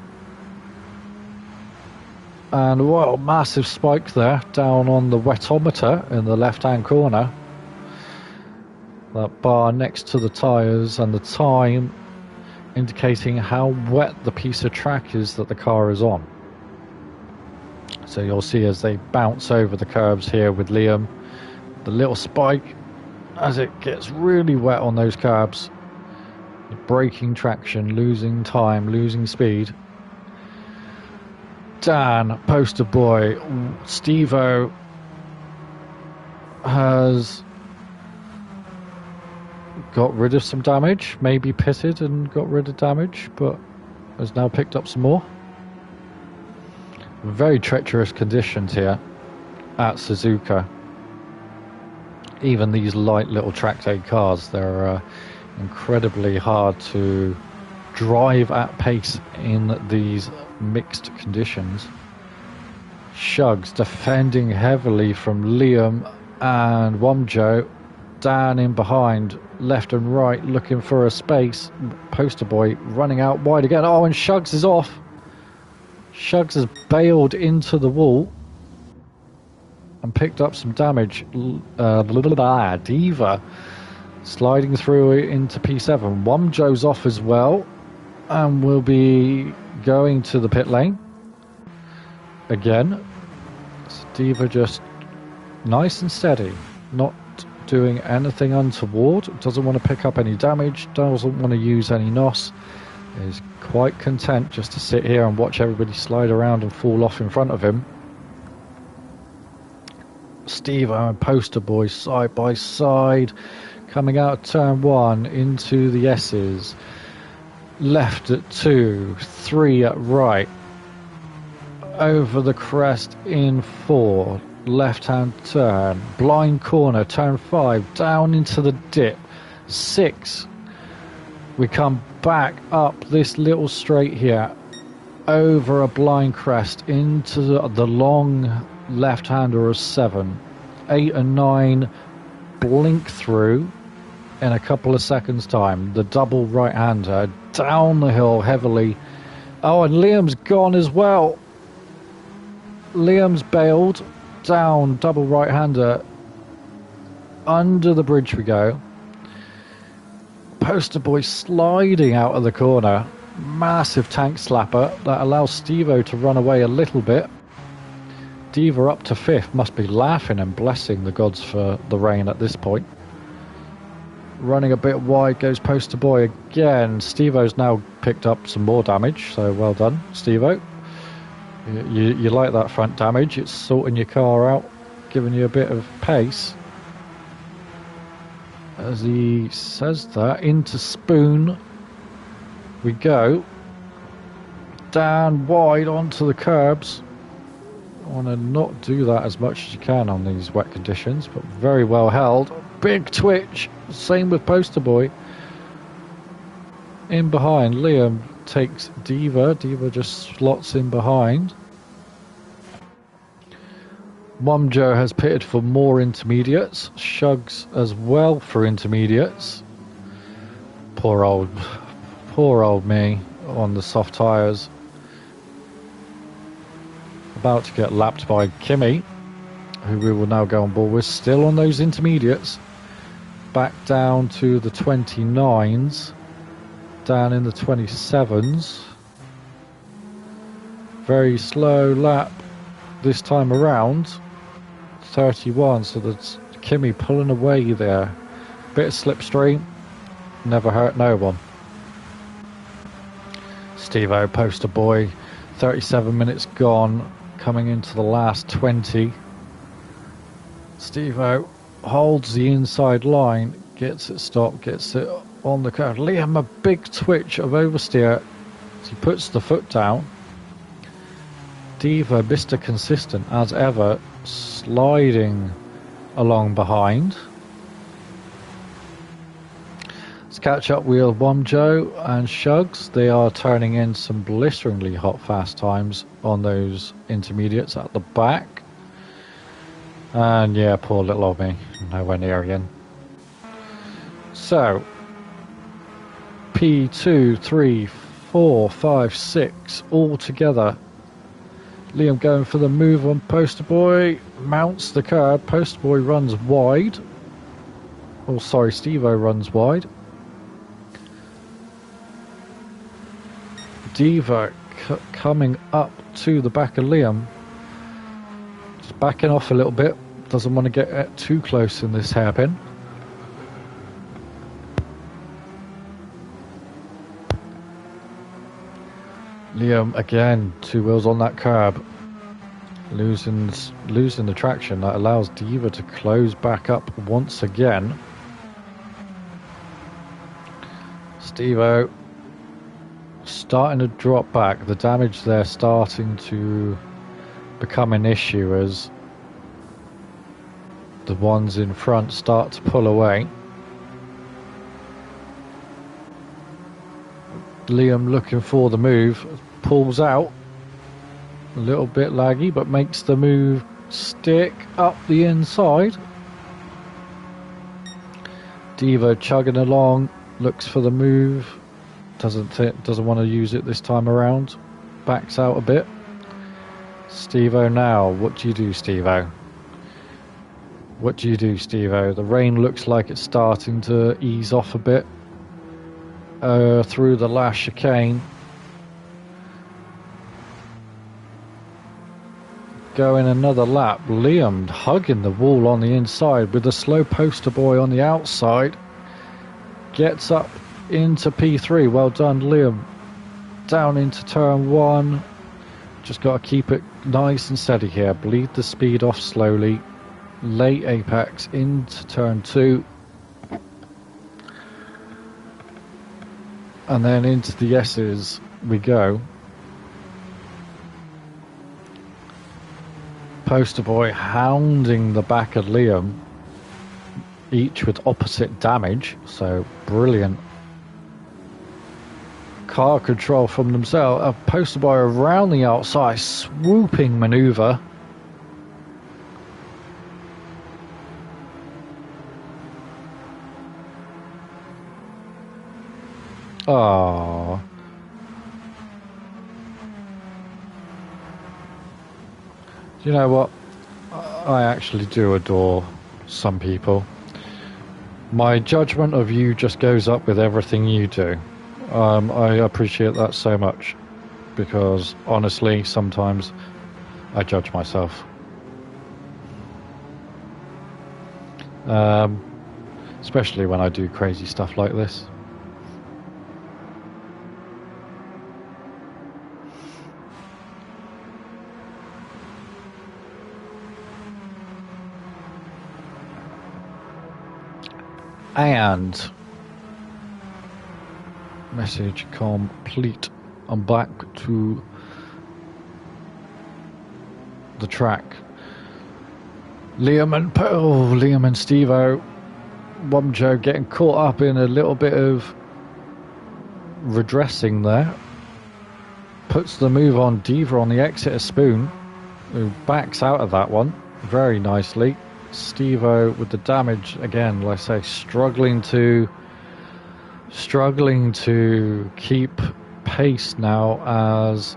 Speaker 1: and well, massive spike there down on the wetometer in the left hand corner, that bar next to the tyres, and the time indicating how wet the piece of track is that the car is on. So you'll see as they bounce over the curbs here with Liam, the little spike as it gets really wet on those curbs, braking traction, losing time, losing speed. Dan, Poster Boy, Steve-O has got rid of some damage, maybe pitted and got rid of damage, but has now picked up some more. Very treacherous conditions here at Suzuka. Even these light little track day cars, they're incredibly hard to drive at pace in these mixed conditions. Shugs defending heavily from Liam and Womjo. Dan in behind, left and right, looking for a space. Poster boy running out wide again. Oh, and Shugs is off. Shugs has bailed into the wall and picked up some damage. Diva sliding through into P7. Wumjo's off as well, and will be going to the pit lane again. So Diva just nice and steady, not doing anything untoward, doesn't want to pick up any damage, doesn't want to use any NOS, is quite content just to sit here and watch everybody slide around and fall off in front of him. Steve and Poster Boy side by side, coming out of turn 1 into the S's, left at 2, 3 at right, over the crest in 4, left hand turn, blind corner, turn 5, down into the dip, 6, we come back up this little straight here, over a blind crest into the long left hander of 7, 8 and 9 blink through in a couple of seconds time, the double right hander down the hill heavily. Oh, and Liam's gone as well. Liam's bailed down, double right hander, under the bridge we go. Poster Boy sliding out of the corner, massive tank slapper that allows Stevo to run away a little bit. Diva up to 5th, must be laughing and blessing the gods for the rain at this point. Running a bit wide goes Poster Boy again. Stevo's now picked up some more damage, so well done, Stevo. You like that front damage, it's sorting your car out, giving you a bit of pace. As he says that, into Spoon we go. Down wide onto the curbs. I want to not do that as much as you can on these wet conditions, but very well held. Big twitch, same with Poster Boy. In behind, Liam takes Diva. Diva just slots in behind. Wumjo has pitted for more intermediates. Shugs as well for intermediates. Poor old me on the soft tyres. About to get lapped by Kimmy, who we will now go on board with. Still on those intermediates. Back down to the 29s. Down in the 27s. Very slow lap this time around. 31, so that's Kimmy pulling away there. Bit of slipstream, never hurt no one. Steve-O, Poster Boy, 37 minutes gone, coming into the last 20. Steve-O holds the inside line, gets it stopped, gets it on the curve. Liam, a big twitch of oversteer as he puts the foot down. Diva, Mr. Consistent as ever, sliding along behind. Let's catch up with Wumjo and Shugs. They are turning in some blisteringly hot fast times on those intermediates at the back. And yeah, poor little old me, nowhere near again. So, P2, 3, 4, 5, 6, all together. Liam going for the move on Poster Boy, mounts the curb. Poster Boy runs wide. Oh, sorry, Steve-O runs wide. Diva coming up to the back of Liam. Just backing off a little bit. Doesn't want to get too close in this hairpin. Liam again, 2 wheels on that curb, losing the traction. That allows Diva to close back up once again. Steve-O starting to drop back. The damage there starting to become an issue as the ones in front start to pull away. Liam looking for the move, pulls out, a little bit laggy, but makes the move stick up the inside. Devo chugging along, looks for the move, doesn't want to use it this time around, backs out a bit. Stevo now, what do you do, Stevo? What do you do, Stevo? The rain looks like it's starting to ease off a bit through the last chicane. Going another lap. Liam hugging the wall on the inside with the slow poster boy on the outside. Gets up into P3. Well done, Liam. Down into turn 1. Just got to keep it nice and steady here. Bleed the speed off slowly. Late apex into turn 2. And then into the S's we go. Poster boy hounding the back of Liam, each with opposite damage, so brilliant car control from themselves. A poster boy around the outside, swooping maneuver. Oh. You know what? I actually do adore some people. My judgment of you just goes up with everything you do. I appreciate that so much, because honestly, sometimes I judge myself. Especially when I do crazy stuff like this. And message complete. I'm back to the track. Liam and Stevo. Womjo getting caught up in a little bit of redressing there. Puts the move on Diva on the exit of Spoon, who backs out of that one very nicely. Stevo with the damage again, like I say, struggling to keep pace now as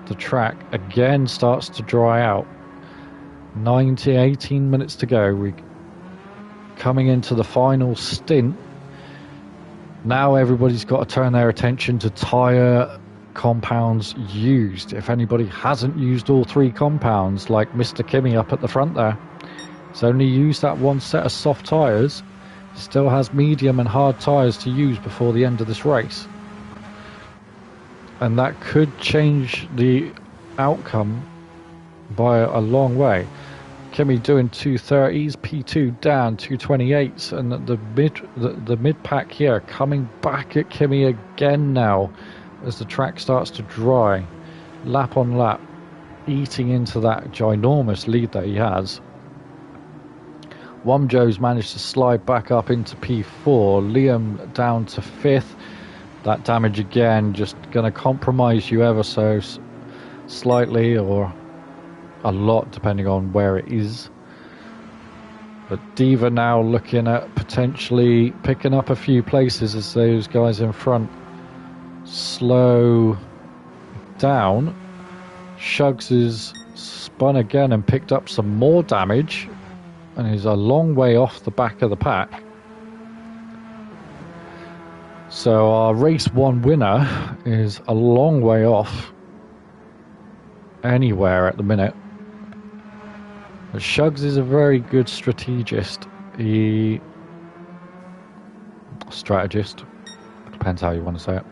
Speaker 1: the track again starts to dry out. 18 minutes to go. We coming into the final stint. Now everybody's got to turn their attention to tyre compounds used. If anybody hasn't used all 3 compounds, like Mr. Kimmy up at the front there, he's only used that one set of soft tyres. Still has medium and hard tyres to use before the end of this race. And that could change the outcome by a long way. Kimmy doing 230s, P2 down 228s, and the mid pack here coming back at Kimmy again now as the track starts to dry, lap on lap, eating into that ginormous lead that he has. Womjo's managed to slide back up into P4. Liam down to 5th. That damage again just going to compromise you ever so slightly, or a lot depending on where it is. But Diva now looking at potentially picking up a few places as those guys in front slow down. Shugs is spun again and picked up some more damage, and he's a long way off the back of the pack. So our race 1 winner is a long way off anywhere at the minute. But Shugs is a very good strategist. Strategist, depends how you want to say it.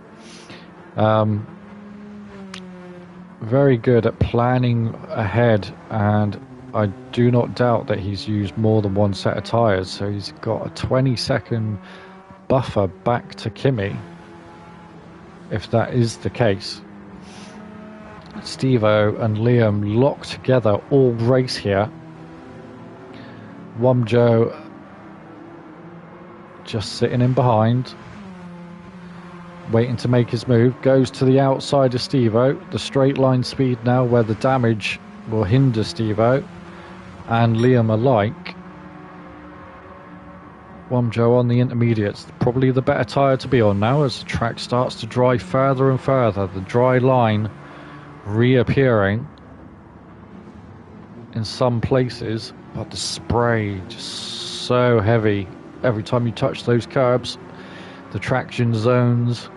Speaker 1: Very good at planning ahead, and I do not doubt that he's used more than one set of tyres, so he's got a 20-second buffer back to Kimmy, if that is the case. Stevo and Liam locked together all race here. Womjo just sitting in behind, waiting to make his move. Goes to the outside of Stevo. The straight line speed now where the damage will hinder Stevo and Liam alike. Womjo on the intermediates. Probably the better tyre to be on now as the track starts to dry further and further. The dry line reappearing in some places, but the spray just so heavy. Every time you touch those curbs, the traction zones,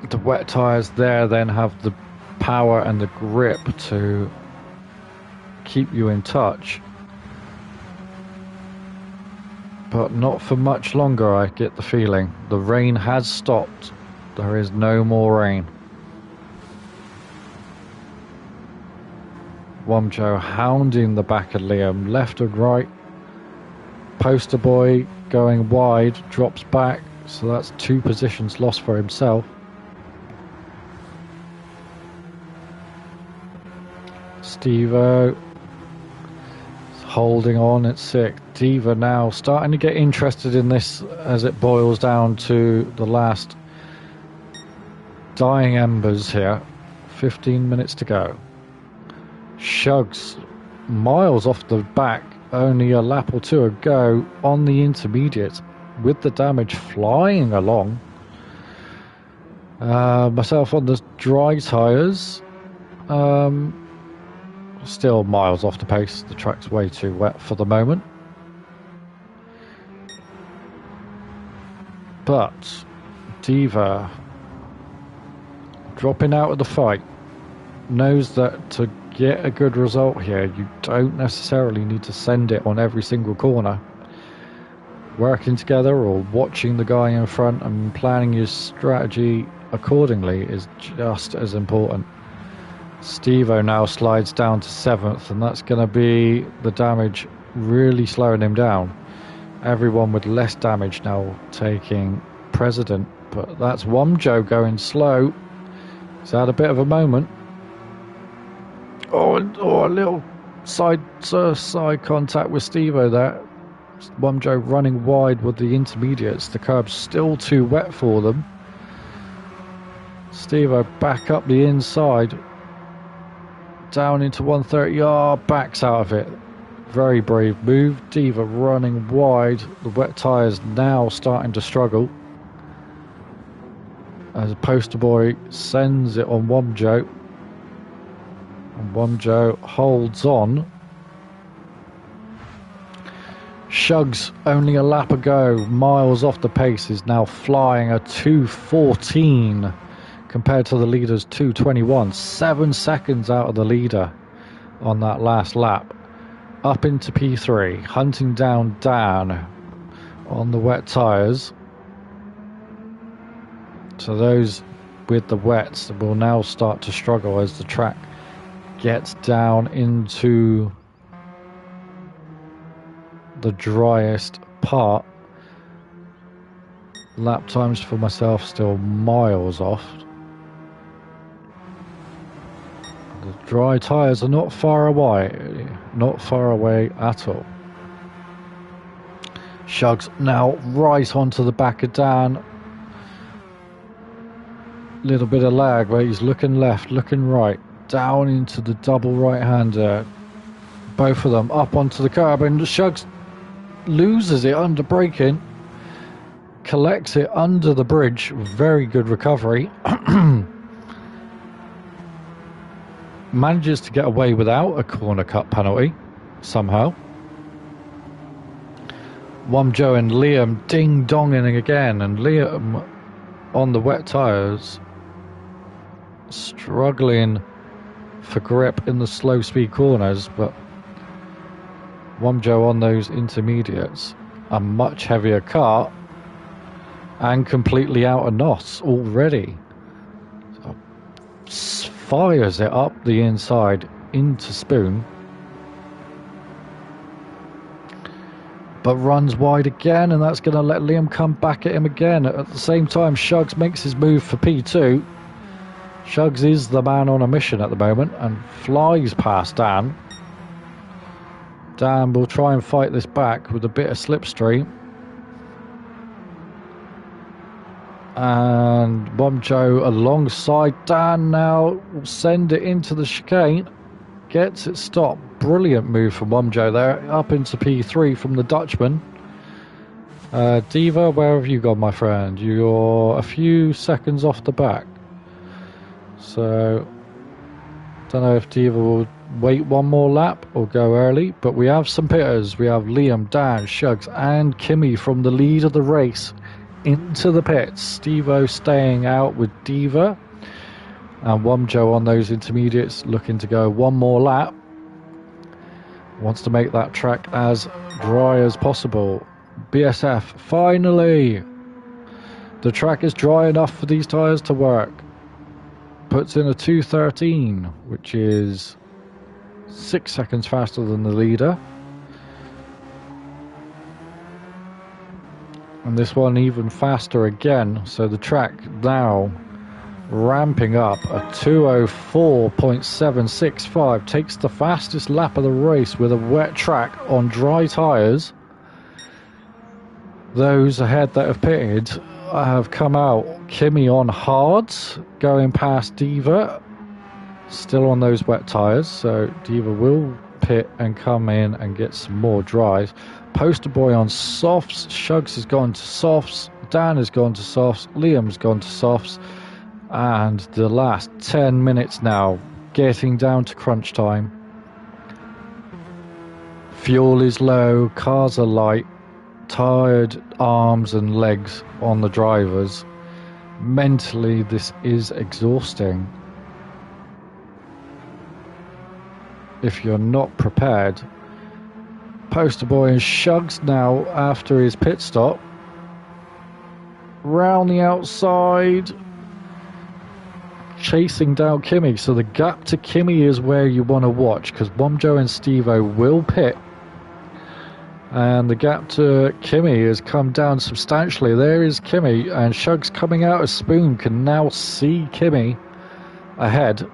Speaker 1: the wet tyres there then have the power and the grip to keep you in touch. But not for much longer, I get the feeling. The rain has stopped. There is no more rain. Womjo hounding the back of Liam, left and right. Poster boy going wide, drops back, so that's 2 positions lost for himself. Steve-O holding on at 6. Diva now starting to get interested in this as it boils down to the last dying embers here. 15 minutes to go. Shugs miles off the back, only a lap or 2 ago on the intermediates with the damage flying along. Myself on the dry tyres, still miles off the pace. The track's way too wet for the moment. But Diva dropping out of the fight, knows that to get a good result here you don't necessarily need to send it on every single corner. Working together or watching the guy in front and planning your strategy accordingly is just as important. Steve-O now slides down to 7th, and that's going to be the damage really slowing him down. Everyone with less damage now taking precedent, but that's Womjo going slow. He's had a bit of a moment. Oh, a little side contact with Steve-O there. Womjo running wide with the intermediates. The curb's still too wet for them. Steve-O back up the inside. Down into 130. Backs out of it. Very brave move. Diva running wide. The wet tyres now starting to struggle. As a poster boy sends it on Womjo. And Womjo holds on. Shugs only a lap ago. Miles off the pace is now flying a 2:14. Compared to the leader's 2:21, 7 seconds out of the leader on that last lap. Up into P3, hunting down Dan on the wet tyres. So those with the wets will now start to struggle as the track gets down into the driest part. Lap times for myself still miles off. The dry tyres are not far away at all. Shugs now right onto the back of Dan. Little bit of lag where he's looking left, looking right, down into the double right-hander. Both of them up onto the curb, and Shugs loses it under braking, collects it under the bridge. Very good recovery. Manages to get away without a corner cut penalty somehow. Womjo and Liam ding-donging again, and Liam on the wet tyres struggling for grip in the slow speed corners, but Womjo on those intermediates, a much heavier car and completely out of knots already. So, fires it up the inside into Spoon, but runs wide again, and that's going to let Liam come back at him again. At the same time, Shugs makes his move for P2. Shugs is the man on a mission at the moment and flies past Dan. Dan will try and fight this back with a bit of slipstream. And Womjo alongside Dan now will send it into the chicane. Gets it stopped. Brilliant move from Womjo there. Up into P3 from the Dutchman. Diva, where have you gone, my friend? You're a few seconds off the back. So, don't know if Diva will wait one more lap or go early. But we have some pitters. We have Liam, Dan, Shugs, and Kimmy from the lead of the race into the pits. Stevo staying out with Diva. And Womjo on those intermediates, looking to go one more lap. Wants to make that track as dry as possible. BSF, finally! The track is dry enough for these tyres to work. Puts in a 2:13, which is 6 seconds faster than the leader. And this one even faster again, so the track now ramping up a 2:04.765, takes the fastest lap of the race with a wet track on dry tyres. Those ahead that have pitted have come out. Kimmy on hards, going past Diva, still on those wet tyres, so Diva will pit and come in and get some more dries. Poster Boy on softs, Shugs has gone to softs, Dan has gone to softs, Liam's gone to softs, and the last 10 minutes now, getting down to crunch time. Fuel is low, cars are light, tired arms and legs on the drivers. Mentally, this is exhausting. If you're not prepared. Poster Boy and Shugs now after his pit stop. Round the outside. Chasing down Kimmy. So the gap to Kimmy is where you want to watch, because Womjo and Stevo will pit. And the gap to Kimmy has come down substantially. There is Kimmy, and Shugs coming out of Spoon can now see Kimmy ahead.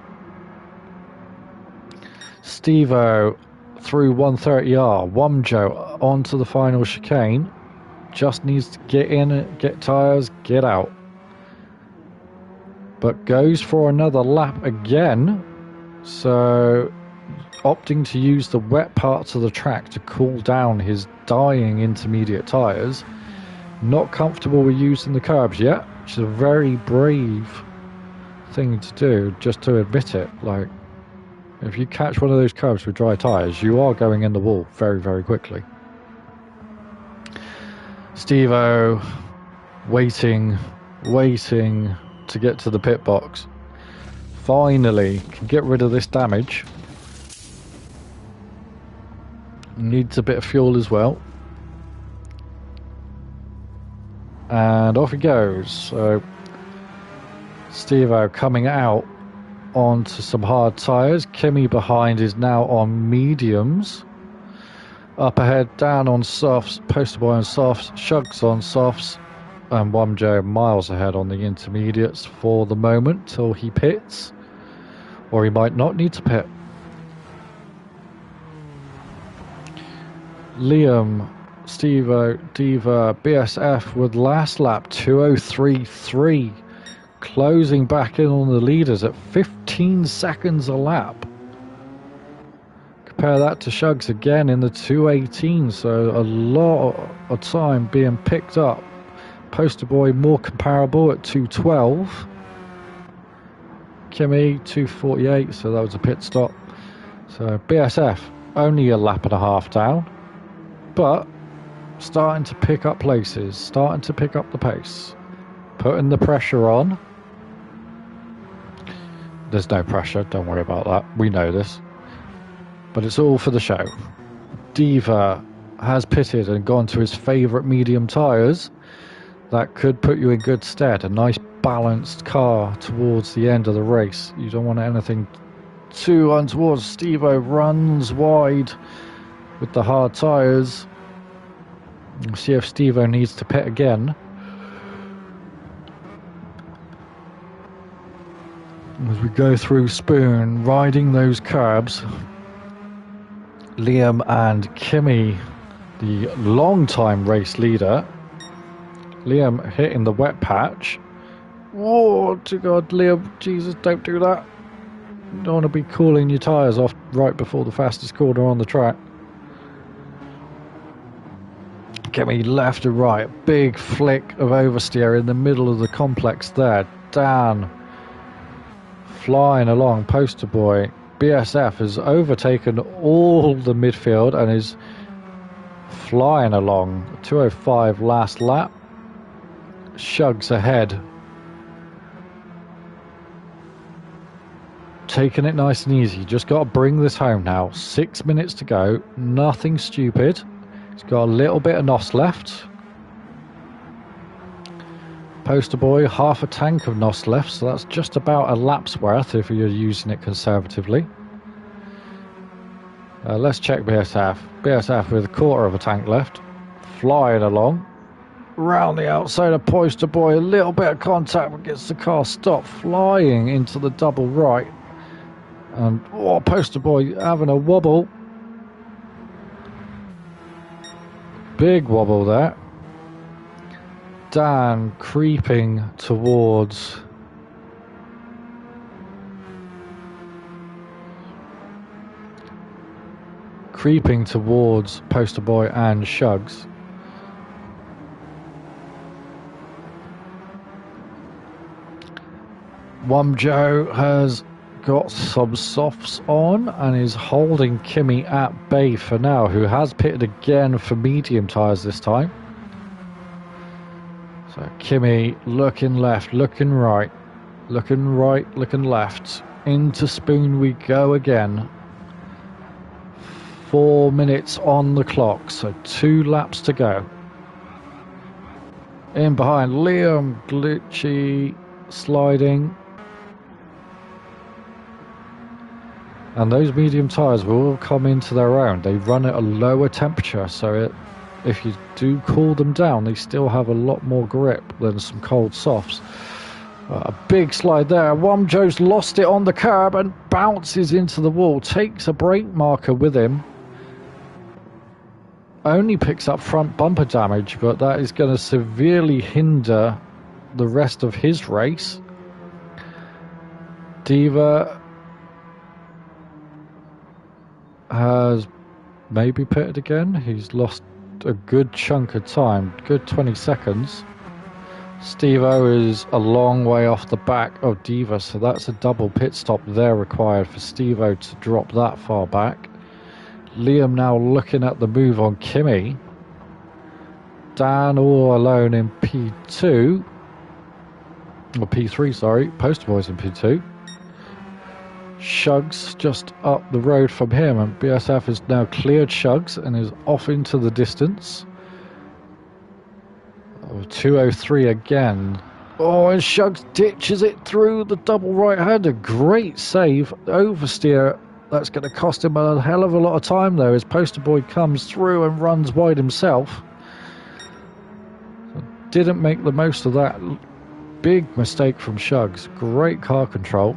Speaker 1: Stevo through 130R. Womjo onto the final chicane. Just needs to get in, get tyres, get out. But goes for another lap again. So opting to use the wet parts of the track to cool down his dying intermediate tyres. Not comfortable with using the curbs yet, which is a very brave thing to do, just to admit it. Like, if you catch one of those curbs with dry tyres, you are going in the wall very, very quickly. Stevo waiting to get to the pit box. Finally can get rid of this damage. Needs a bit of fuel as well. And off he goes. So Stevo coming out onto some hard tyres. Kimmy behind is now on mediums. Up ahead, down on softs. Poster Boy on softs. Shugs on softs. And Womjo miles ahead on the intermediates for the moment till he pits. Or he might not need to pit. Liam, Stevo, Diva, BSF with last lap 2:03.3. Closing back in on the leaders at 15 seconds a lap. Compare that to Shugs again in the 2:18, so a lot of time being picked up. Poster Boy more comparable at 2:12. Kimmy 2:48, so that was a pit stop. So BSF only a lap and a half down, but starting to pick up places, starting to pick up the pace, putting the pressure on. There's no pressure, don't worry about that, we know this, but it's all for the show. Diva has pitted and gone to his favourite medium tyres. That could put you in good stead. A nice balanced car towards the end of the race. You don't want anything too untoward. Stevo runs wide with the hard tyres. We'll see if Stevo needs to pit again. As we go through Spoon, riding those curbs, Liam and Kimmy, the long-time race leader. Liam hitting the wet patch. Oh, to God, Liam, Jesus, don't do that. You don't want to be cooling your tyres off right before the fastest corner on the track. Kimmy left and right. Big flick of oversteer in the middle of the complex there. Dan flying along, poster boy. BSF has overtaken all the midfield and is flying along. 2:05 last lap. Shugs ahead. Taking it nice and easy. Just got to bring this home now. 6 minutes to go. Nothing stupid. He's got a little bit of NOS left. Poster boy, half a tank of NOS left, so that's just about a lap's worth if you're using it conservatively. Let's check BSF. BSF with a quarter of a tank left. Flying along. Round the outside of Poster boy, a little bit of contact but gets the car stopped. Flying into the double right. And Poster boy having a wobble. Big wobble there. Dan creeping towards Poster boy and Shugs. Wumjo has got some softs on and is holding Kimmy at bay for now, who has pitted again for medium tyres this time. So Kimmy looking left, looking right, looking left. Into Spoon we go again. 4 minutes on the clock, so 2 laps to go. In behind Liam, glitchy, sliding. And those medium tyres will all come into their own. They run at a lower temperature, so if you do cool them down, they still have a lot more grip than some cold softs. A big slide there. Wumjo's lost it on the curb and bounces into the wall. Takes a brake marker with him. Only picks up front bumper damage, but that is going to severely hinder the rest of his race. Diva has maybe pitted again. He's lost a good chunk of time, good 20 seconds. Steve-O is a long way off the back of Diva, so that's a double pit stop there required for Steve-O to drop that far back. Liam now looking at the move on Kimmy. Dan all alone in P2. Or P3, sorry. Poster boy's in P2. Shugs just up the road from him, and BSF has now cleared Shugs and is off into the distance. 2:03 again. And Shugs ditches it through the double right-hander. Great save. Oversteer. That's going to cost him a hell of a lot of time, though, as Poster boy comes through and runs wide himself. Didn't make the most of that. Big mistake from Shugs. Great car control.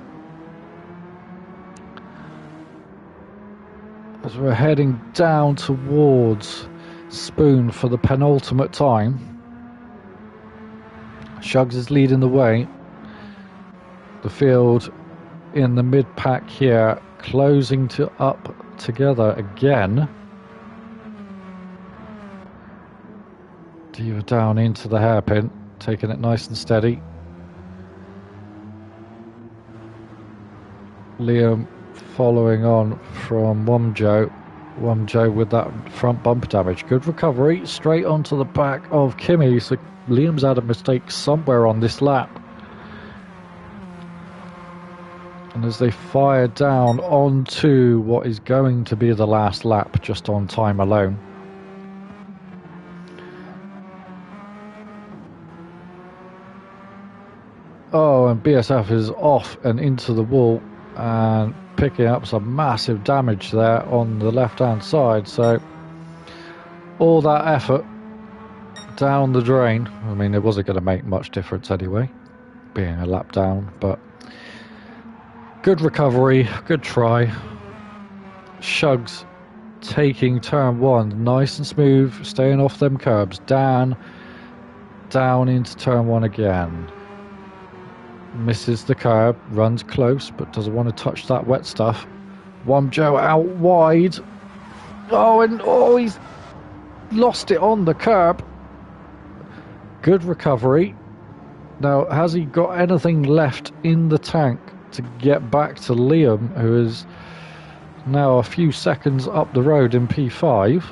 Speaker 1: As we're heading down towards Spoon for the penultimate time. Shugs is leading the way. The field in the mid-pack here, closing up together again. Diva down into the hairpin, taking it nice and steady. Liam following on from Wumjo. Wumjo with that front bumper damage. Good recovery, straight onto the back of Kimmy. So Liam's had a mistake somewhere on this lap. And as they fire down onto what is going to be the last lap, just on time alone. And BSF is off and into the wall and picking up some massive damage there on the left-hand side. So all that effort down the drain. I mean, it wasn't going to make much difference anyway, being a lap down, but good recovery, good try. Shugs taking turn one, nice and smooth, staying off them curbs. Dan down into turn one again. Misses the curb, runs close, but doesn't want to touch that wet stuff. Wumjo out wide. He's lost it on the curb. Good recovery. Now, has he got anything left in the tank to get back to Liam, who is now a few seconds up the road in P5?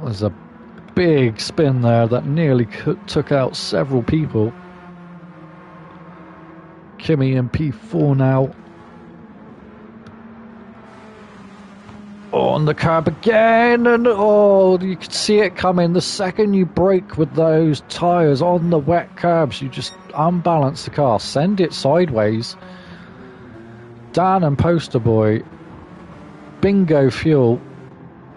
Speaker 1: There's a big spin there that nearly took out several people. Kimi in P4 now. On the curb again, and oh, you could see it coming. The second you brake with those tyres on the wet curbs, you just unbalance the car, send it sideways. Dan and Poster Boy, Bingo Fuel,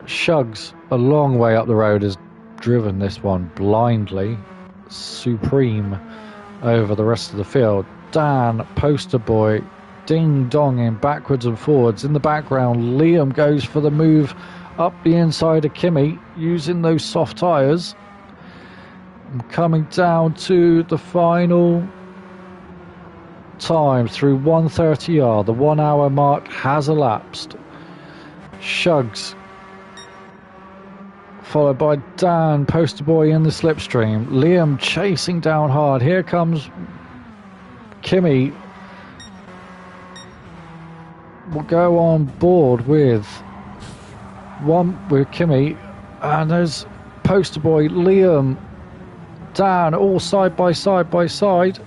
Speaker 1: Shugs a long way up the road, has driven this one blindly, supreme over the rest of the field. Dan, Poster Boy, ding-donging backwards and forwards. In the background, Liam goes for the move up the inside of Kimi, using those soft tyres. And coming down to the final time through 130R. The 1 hour mark has elapsed. Shugs, followed by Dan, Poster Boy in the slipstream. Liam chasing down hard. Here comes Kimi. Will go on board with Kimi, and there's Poster Boy, Liam, Dan, all side by side by side.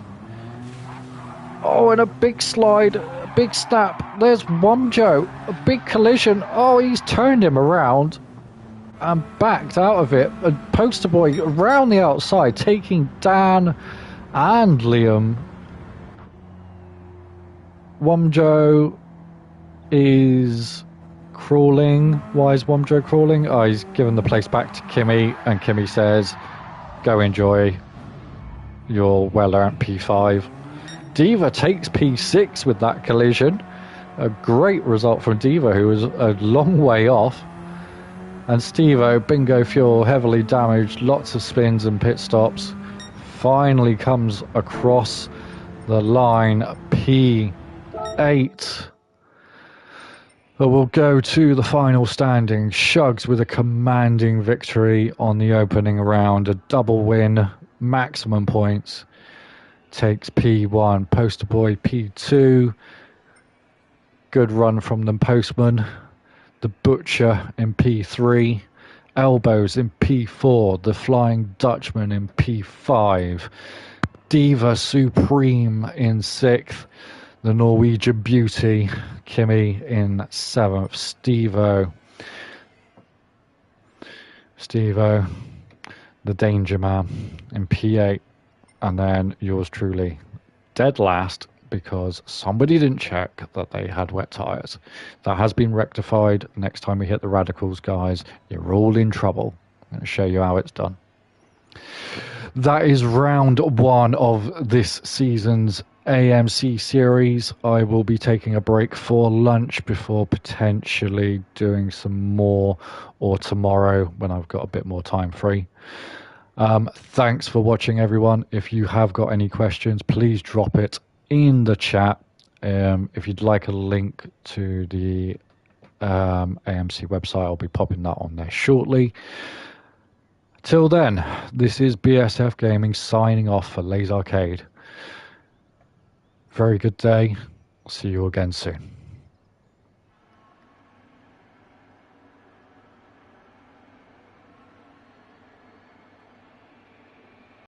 Speaker 1: Oh, and a big slide, a big snap. There's Womjo, a big collision. Oh, he's turned him around and backed out of it. And Poster Boy around the outside, taking Dan and Liam. Womjo is crawling. Why is Womjo crawling? Oh, he's given the place back to Kimi, and Kimi says, go enjoy your well-earned P5. Diva takes P6 with that collision. A great result from Diva, who was a long way off. And Stevo, Bingo Fuel, heavily damaged, lots of spins and pit stops. Finally comes across the line, P8. But we'll go to the final standing. Shugs with a commanding victory on the opening round. A double win, maximum points. Takes P1. Poster Boy P2. Good run from the Postman. The Butcher in P3. Elbows in P4. The Flying Dutchman in P5. Diva Supreme in 6th. The Norwegian Beauty, Kimi in 7th. Stevo, the Danger Man in P8. And then yours truly, dead last, because somebody didn't check that they had wet tyres. That has been rectified. Next time we hit the radicals, guys, you're all in trouble. I'm going to show you how it's done. That is round 1 of this season's AMC series. I will be taking a break for lunch before potentially doing some more, or tomorrow when I've got a bit more time free. Thanks for watching, everyone. If you have got any questions, please drop it in the chat. If you'd like a link to the AMC website, I'll be popping that on there shortly. Till then, this is BSF Gaming signing off for LazArcade. Very good day. See you again soon.